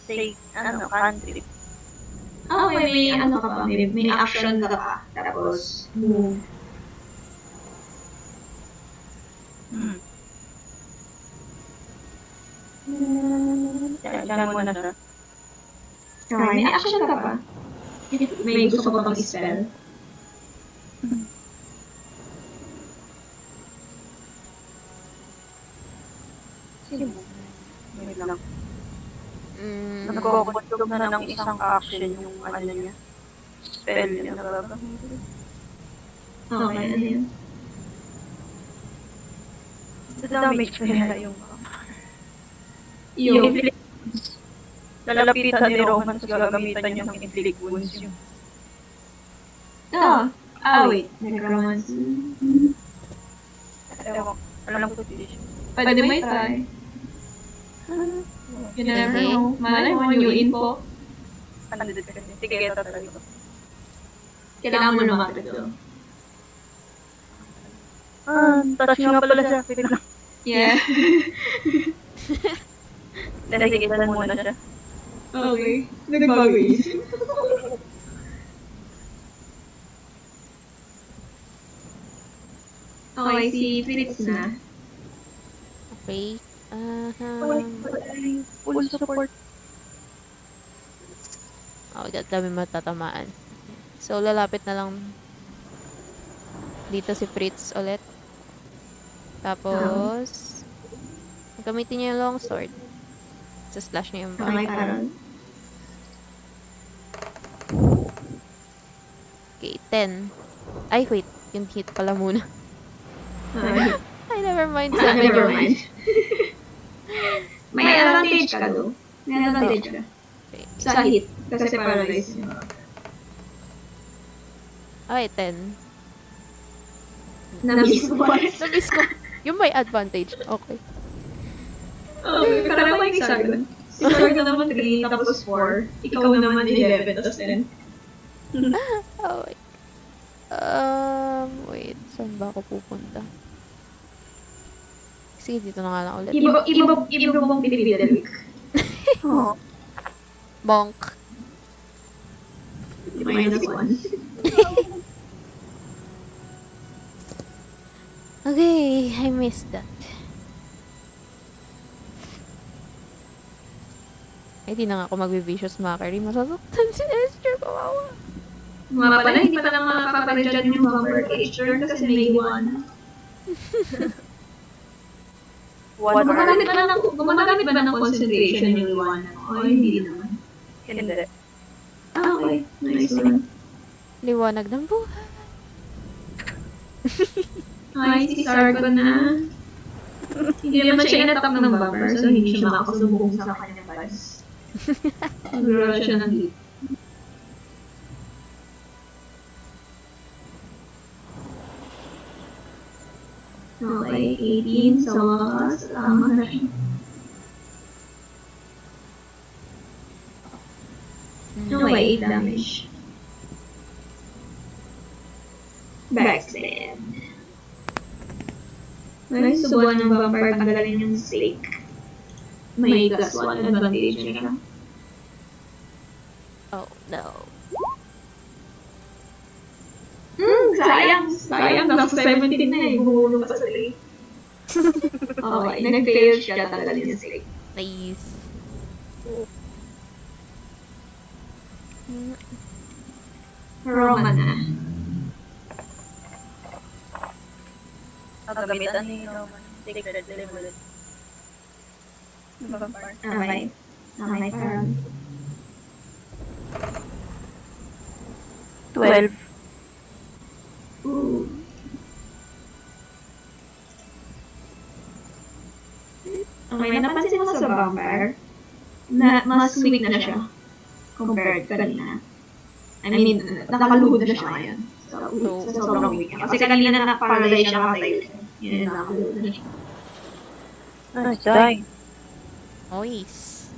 Say, cantrip. Okay, may ano ka pa? May action ka pa. Tapos, move. Diyan muna siya. Okay, may action ka pa. May gusto ko pang i-spell. Wait lang. Mm, Nagkukutog na ng isang action yung ano niya. Spell niya. Okay, ano yun? Sa damage kaya yung Yung, lalapitan ni Roman sa gagamitan niya ng inflict wounds yung wait. Necromancy. ewan, alam ko hindi siya. Pwede mo i-try. You never know. Malay mo, new info. Candidate ka niya. Sige, ito talaga. Kailangan mo lumapit doon. Touch nga pala siya. Wait lang. Yeah. Nasigitan muna siya. Okay. Nagbago isip. Okay, si Fritz na. okay. Full support. Oh, dami matatamaan. So, lalapit na lang dito si Fritz ulit. Tapos, gamitin niya yung long sword. Sa slash niya yung Okay, back. parang. Okay, 10. Ay, wait. Yung hit pala muna. Ay, never mind. Never mind. May advantage ka do. May advantage ka. Okay. Sa hit. Kasi paralyzed niya. Ay, 10. Na-miss ko. Namiss ko. Yung may advantage. Okay. Parang ako yung Sargon. Si Sargon naman 3, tapos 4. Ikaw naman 11, tapos 10. Oh, wait. Wait. Saan ba ako pupunta? Sige, dito na nga lang ulit. Iba bang pinipidal? Oh, Bonk. Minus 1. Okay, I missed that. Eh, di na nga ako magbe-vicious mockery. Masasaktan si Esther. Kawawa. Mga pala, hindi pa lang makakaparedyan yung bumper cage turn kasi may 1. Gumagamit ba ng concentration yung 1? O hindi naman. hindi. Okay, nice one. Liwanag ng buhay. Ay, si Sargon na. Hindi naman siya inatak ng bumper, so hindi siya makakasubong sa kanyang buzz. Nagro siya ng hit. Okay, 18 sa wakas. Tama na siya. Okay, 8 damage. Backstab. Ngayon, subuhan ng vampire tanggalin yung stake. May +1 advantage siya. Oh, no. Sayang! Sayang, nasa 17 na eh. Bumulo pa sa stake. Okay, nag-fail siya tanggalin yung stake. Nice. Roman na. Gagamitan ni Roman. Sacred Level. Okay. Okay, parang 12. Ooh. Okay, napansin mo sa vampire na mas weak na siya compared kanina. I mean, nakaluhod na siya ngayon. So, sobrang weak niya. Kasi kanina na-paralyze siya nakatayo siya. Yun, nakaluhod na siya. Nice, die. Nice.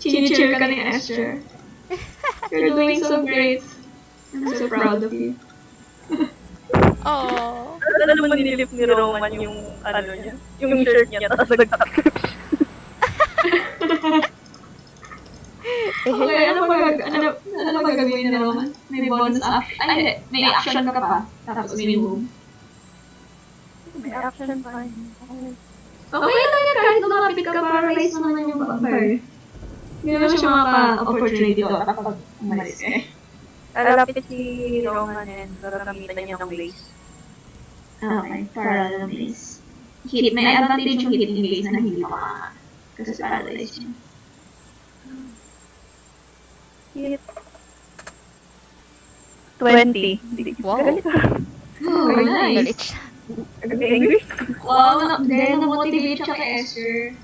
Chini-cheer ka ni Esther. You're doing so great. I'm so proud of you. Oh. Alam naman nilip ni Roman yung ano niya, yung shirt niya, tapos nagtak. Okay, ano ba gagawin na naman? May bonus action? Ay, hindi. May action ka pa. Tapos may move. May action pa. Okay lang yan, kahit lumapit ka para raise mo naman yung vampire. Hindi naman siya maka-opportunity to kapag umalis eh. Lalapit si Roman and gagamitan niya ng base. Okay, para lang please. Hit, may advantage yung hit in case na hindi pa kasi paralyzed siya. Hit. 20. Wow. Oh, nice. Galit siya. Angry? Wow, na-motivate siya kay Esther.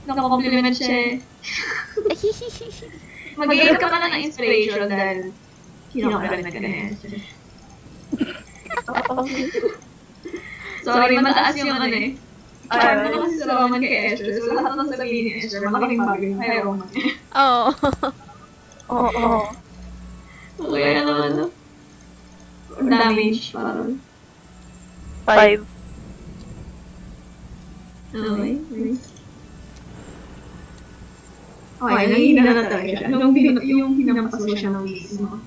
Naka-compliment siya. Mag-get ka pa ng inspiration dahil kinakompliment ka ni Esther. Sorry, mataas yung ano eh. Charm na kasi sa Roman kay Esther. So lahat ng sabihin ni Esther, malaking bagay kay Roman. Oh. Oo. Kaya naman ano. Damage, parang. 5. Okay, nice. Okay, nanghina na talaga siya. Yung hinampas mo siya ng waves mo.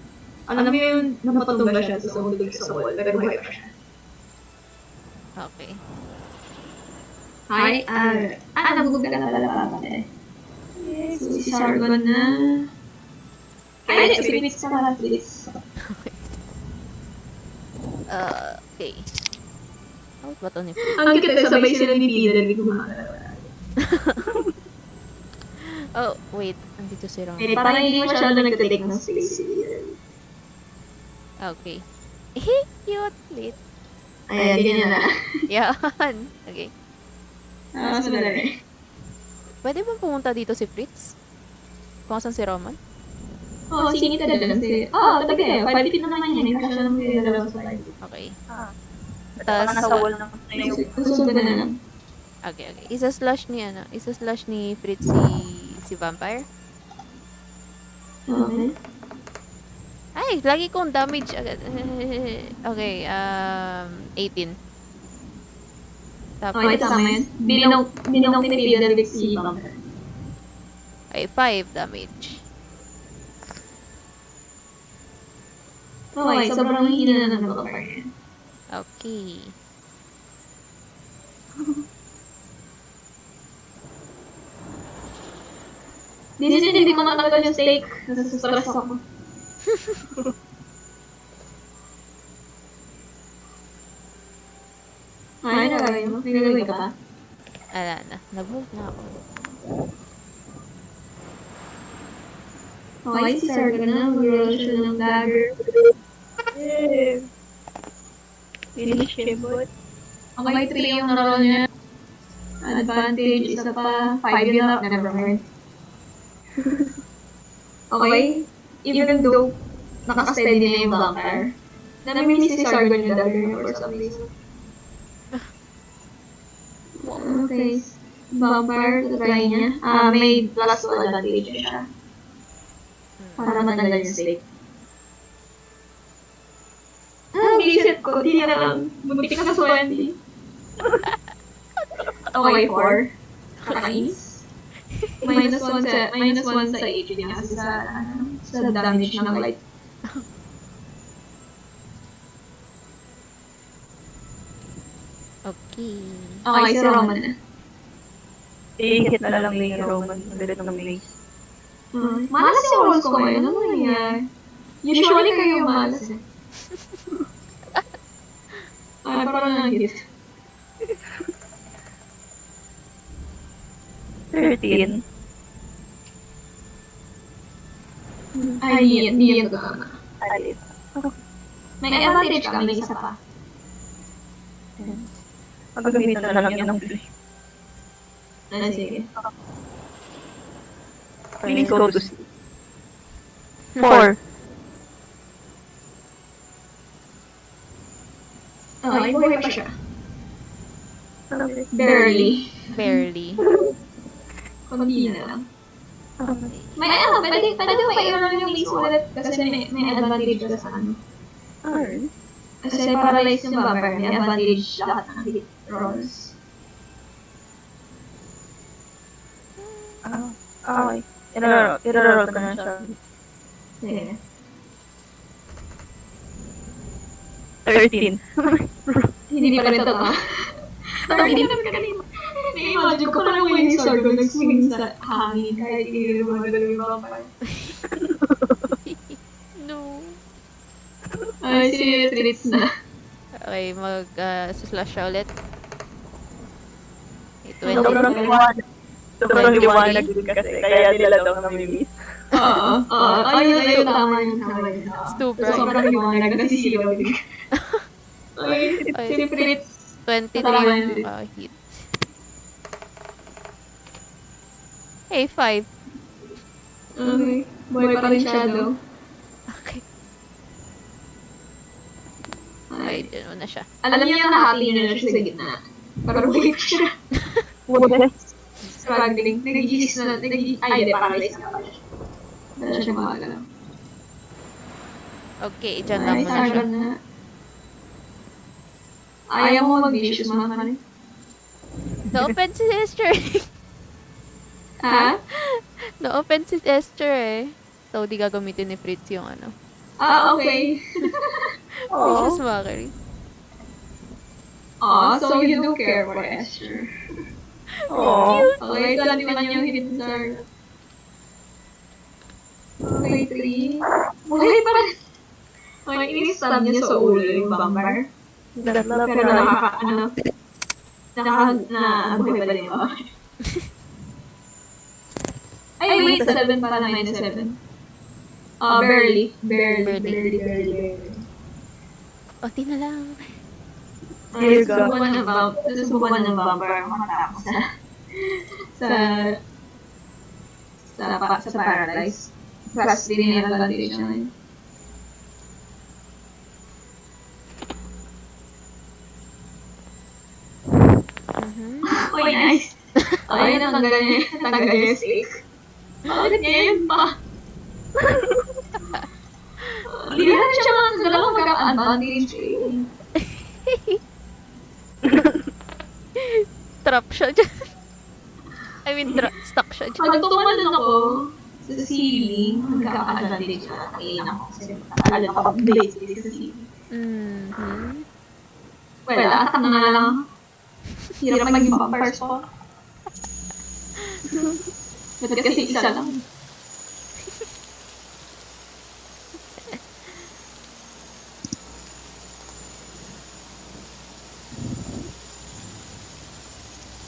Alam mo yung napatumba siya sa umulog sa wall, pero buhay pa siya. Okay. Hi, nabubuga na pala pa eh. So, si Sargon na. Ay, spirits na pala, spirits. Okay. Out ba to ni Ang cute eh, sabay sila ni Peter, hindi kumakalawa. Oh, wait. Andito si Ron. Eh, parang hindi masyado nag-take ng space si Peter. Okay. Cute. Lit. Ayan, ganyan na. Yan. Okay. So madali. Pwede ba pumunta dito si Fritz? Kung asan si Roman? Oo, singit ka dyan. Tabi kayo. 5 feet na naman yan. Kasi naman kayo dalawa sa side. Okay. Parang nasa wall na. Susunod na lang. Okay, okay. Isa-slash ni Fritz si Vampire. Okay. Ay, lagi kong damage agad. Okay, 18. Tapos, Okay, tama yan. Binong tinitidal si Bumper. ay, 5 damage. Okay, sobrang hina na ng Bumper yan. Okay. Hindi ko matanggal yung steak. Nasustress ako. Ay, nagawin mo? May gagawin ka pa? Ala na. Nag-move na ako. Okay, si Sarga na. Mag-roll siya ng dagger. Yeah. Finish him, but Okay, 3 yung naroll niya. Advantage, isa pa. 5 yun na. Never mind. Okay? Even though nakasteady na yung vampire, namimiss si Sargon yung dagger niya for some reason. Okay. Vampire, try niya. May plus 2 advantage siya. Para matanggal yung stake. Bisit ko. Di na lang. Muntik na 20. Okay, 4. Kakainis. Minus 1 sa HP niya kasi sa damage ng light. Okay. Okay, si Roman na. i-hit na lang ni Roman ulit ng mace. Malas yung rolls ko ngayon. Ano nangyayari? Usually kayo yung malas eh. Parang nangit. 13. Ay, hindi yan totoo. Alit. May advantage ka, may isa pa. Magagamit na lang yan ng blue. Sige. Please go to sleep. 4. Okay, buhay pa siya. Barely. Barely. Konti na lang. Okay. May pwede mo i-roll yung mace ulit kasi may advantage ka sa ano. Alright. Kasi paralyzed yung vampire, may advantage lahat ng hit rolls. Okay. Iro-roll ko na siya. Sige. 13. Hindi pa rin totoo. Parang hindi naman kanina. Na-imagine ko parang yung Sargon nag-swing sa hangin kahit hindi rin magdalo yung vampire. No. Ay, si Fritz na. Okay, slash siya ulit. Okay, 20. Sobrang liwanag din kasi. Kaya nila daw namimiss. Oo. Ayun, tama yun. Stupid. Sobrang liwanag, nasisilaw din. Ay, si Fritz. 23 Tama yung yun. hit. Hey, 5. Okay. Buhay pa rin shadow. Okay. Okay, dyan na siya. Alam niya na happy na siya sa gitna. Pero buhay pa siya. Struggling. Nag-iis na. Ay, hindi, paralyzed na pa siya. Wala siya makagalaw. Okay, dyan lang Ay, muna siya. Sargon na. Ayaw mo mag-vicious mga kanin. No offense si Esther. Ha? No offense si Esther eh. So, di gagamitin ni Fritz yung ano. Okay. Vicious mockery. So you do care for Esther. Aww. Okay, ito lang naman yung hit ni Sargon. Okay, 3. Buhay pa rin. Okay, ini-stab niya sa ulo yung vampire. Pero buhay pa rin yung vampire. Ay, wait, 7 pa na, minus 7. Barely. O, di na lang. There you go. Susubukan ng vampire makatapos sa paralyze. Plus, din yung advantage naman. Uy, Ayun, tanggal niya yung steak. Bakit niya yun pa? Hindi na siya mga dalawang magkaka-advantage eh. Trap siya dyan. I mean, stuck siya dyan. Pag tumalon ako sa ceiling, magkaka-advantage na nakain ako. Kasi alam ko pag blade sa ceiling. Mhm. Well, atak na nga lang. Hirap maging bumpers ko. Ba't kasi isa lang?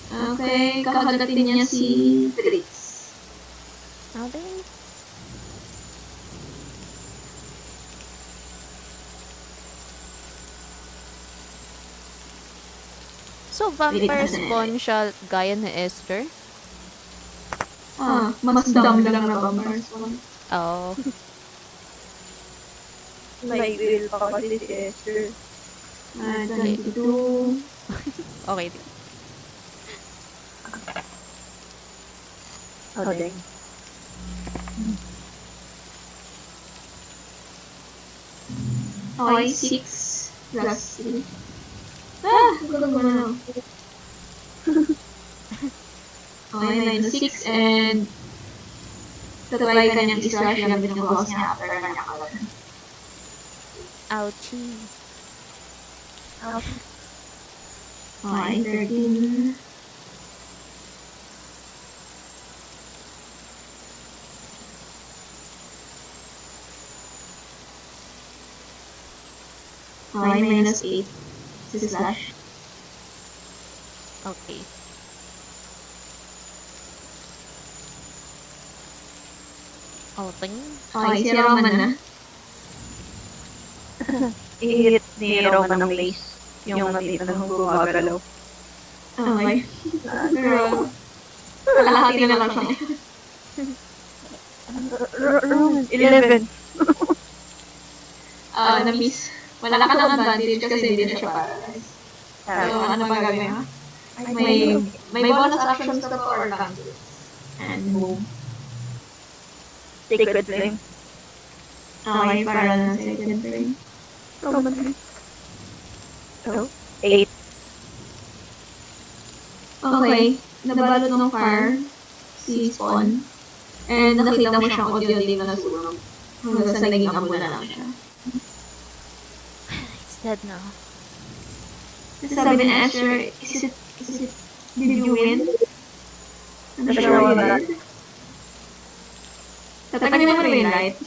Okay, kakagatin niya si Dritz. Okay. So, vampire spawn siya gaya ni Esther? Mas dumb lang na vampires. Oo. May will pa kasi si Esther. 22. Okay. Oh, dang. Okay, 6 plus 3. Gulang mo na. Okay, minus 6 and tatry ka niyang i-slash yung binubukas niya after na niya kalat. Ouchie. Okay, 13. Okay, minus 8. Si slash. Okay. Oh, tingin. Okay, si Roman na. I-hit ni Roman ng lace. Yung nakita na gumagalaw. Okay. Pero, kalahati na lang siya. Roman, 11. Na-miss. Wala ka ng advantage kasi hindi na siya paralyzed. So, ano pa gagawin mo? May bonus actions ka pa or cancel. And boom. Sacred Flame. Okay, para na second turn. Roman. Oh, 8. Okay, nabalot ng fire si Spawn. And nakita mo siyang audio na nasunog. Hanggang sa naging abo na lang siya. It's dead now. Sabi ni Asher, did you win? I'm sure you did. Tatanggalin mo na yung light.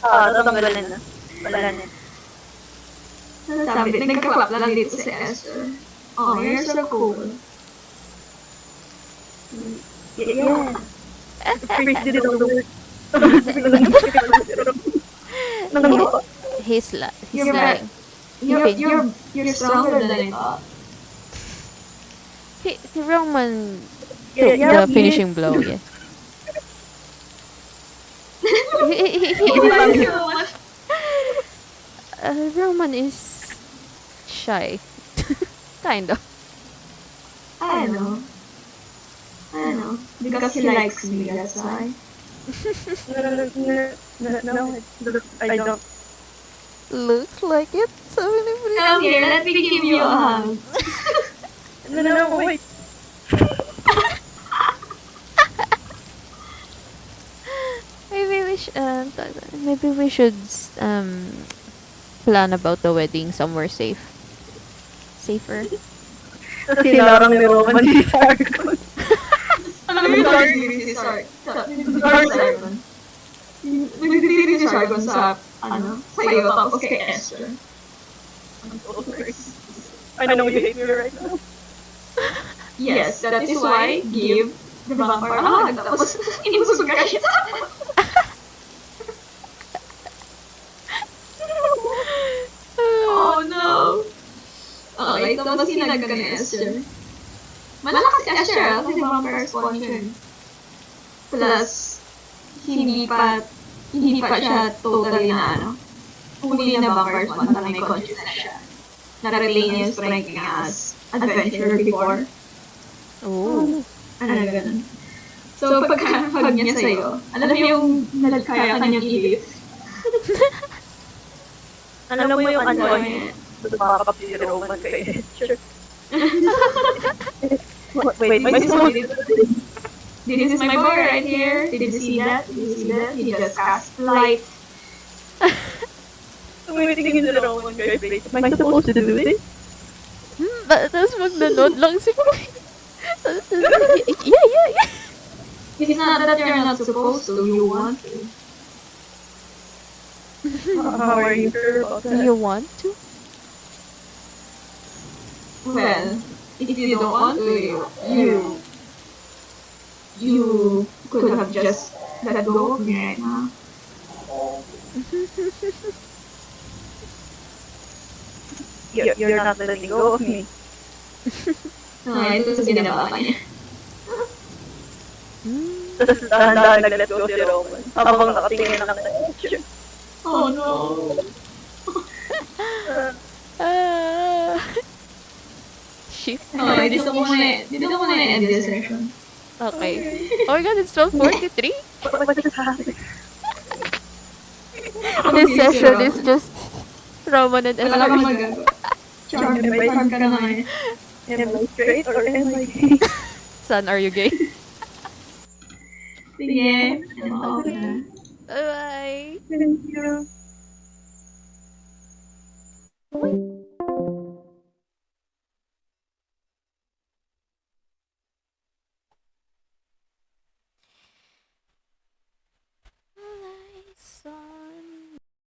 Tatanggalin na. Wala na. Sabi, nagka-clap lang dito si Esther. Oh, you're so cool. Yeah. Freeze did it all the work. He's You're lying. You're stronger than I thought. He Roman Yeah, the finishing blow, yeah. Roman is shy. Kind of. I know. Because he likes me, that's why. No, I don't. Looks like it. Come here, let me give you a hug. No, wait. Maybe we should plan about the wedding somewhere safer. Kasi larang ni Roman si Sargon. Alam mo yung Sargon si Sargon. Nagtitiri si Sargon sa, sa'yo, tapos kay Esther. I know you hate me right now. Yes, that is why give the vampire a hug. Tapos, inibusog ka siya. Oh no! Okay, tapos sinag ka ni Esther. Malakas si Esther, kasi vampire spawn siya. Plus, hindi pa siya totally na huli na vampire spawn, parang may conscious na siya. Na-relay niya yung strength niya as adventurer before. Oh. ganun. So, pag niya sa'yo, alam mo yung nalagkaya kanyang ibig. Alam mo yung ano eh, makakapit si Roman kay Esther. Wait, may smoke. This is my boy right here. Did you see that? Did you see that? He just cast light. Tumitingin si Roman kay Blake. Am I supposed to do this? Tapos magnanood lang si yeah. It's not that you're not supposed to, you want to. How are you sure about Do that? you want to? Well, if you don't want to, you could have just let go of me right now. You're not letting go of me. Ito sa ginagawa niya. Tapos dahan-dahan nag-let go si Roman. Habang nakatingin lang sa picture. Oh no! Shit. Okay, dito ko muna i-end this session. Okay. Oh my god, it's 12:43. What just happened? This session is just Roman and Wala kang Esther. magagawa. Charm ka naman eh. Am I straight or am I gay? Son, are you gay? Sige. Okay. Bye-bye. Thank you.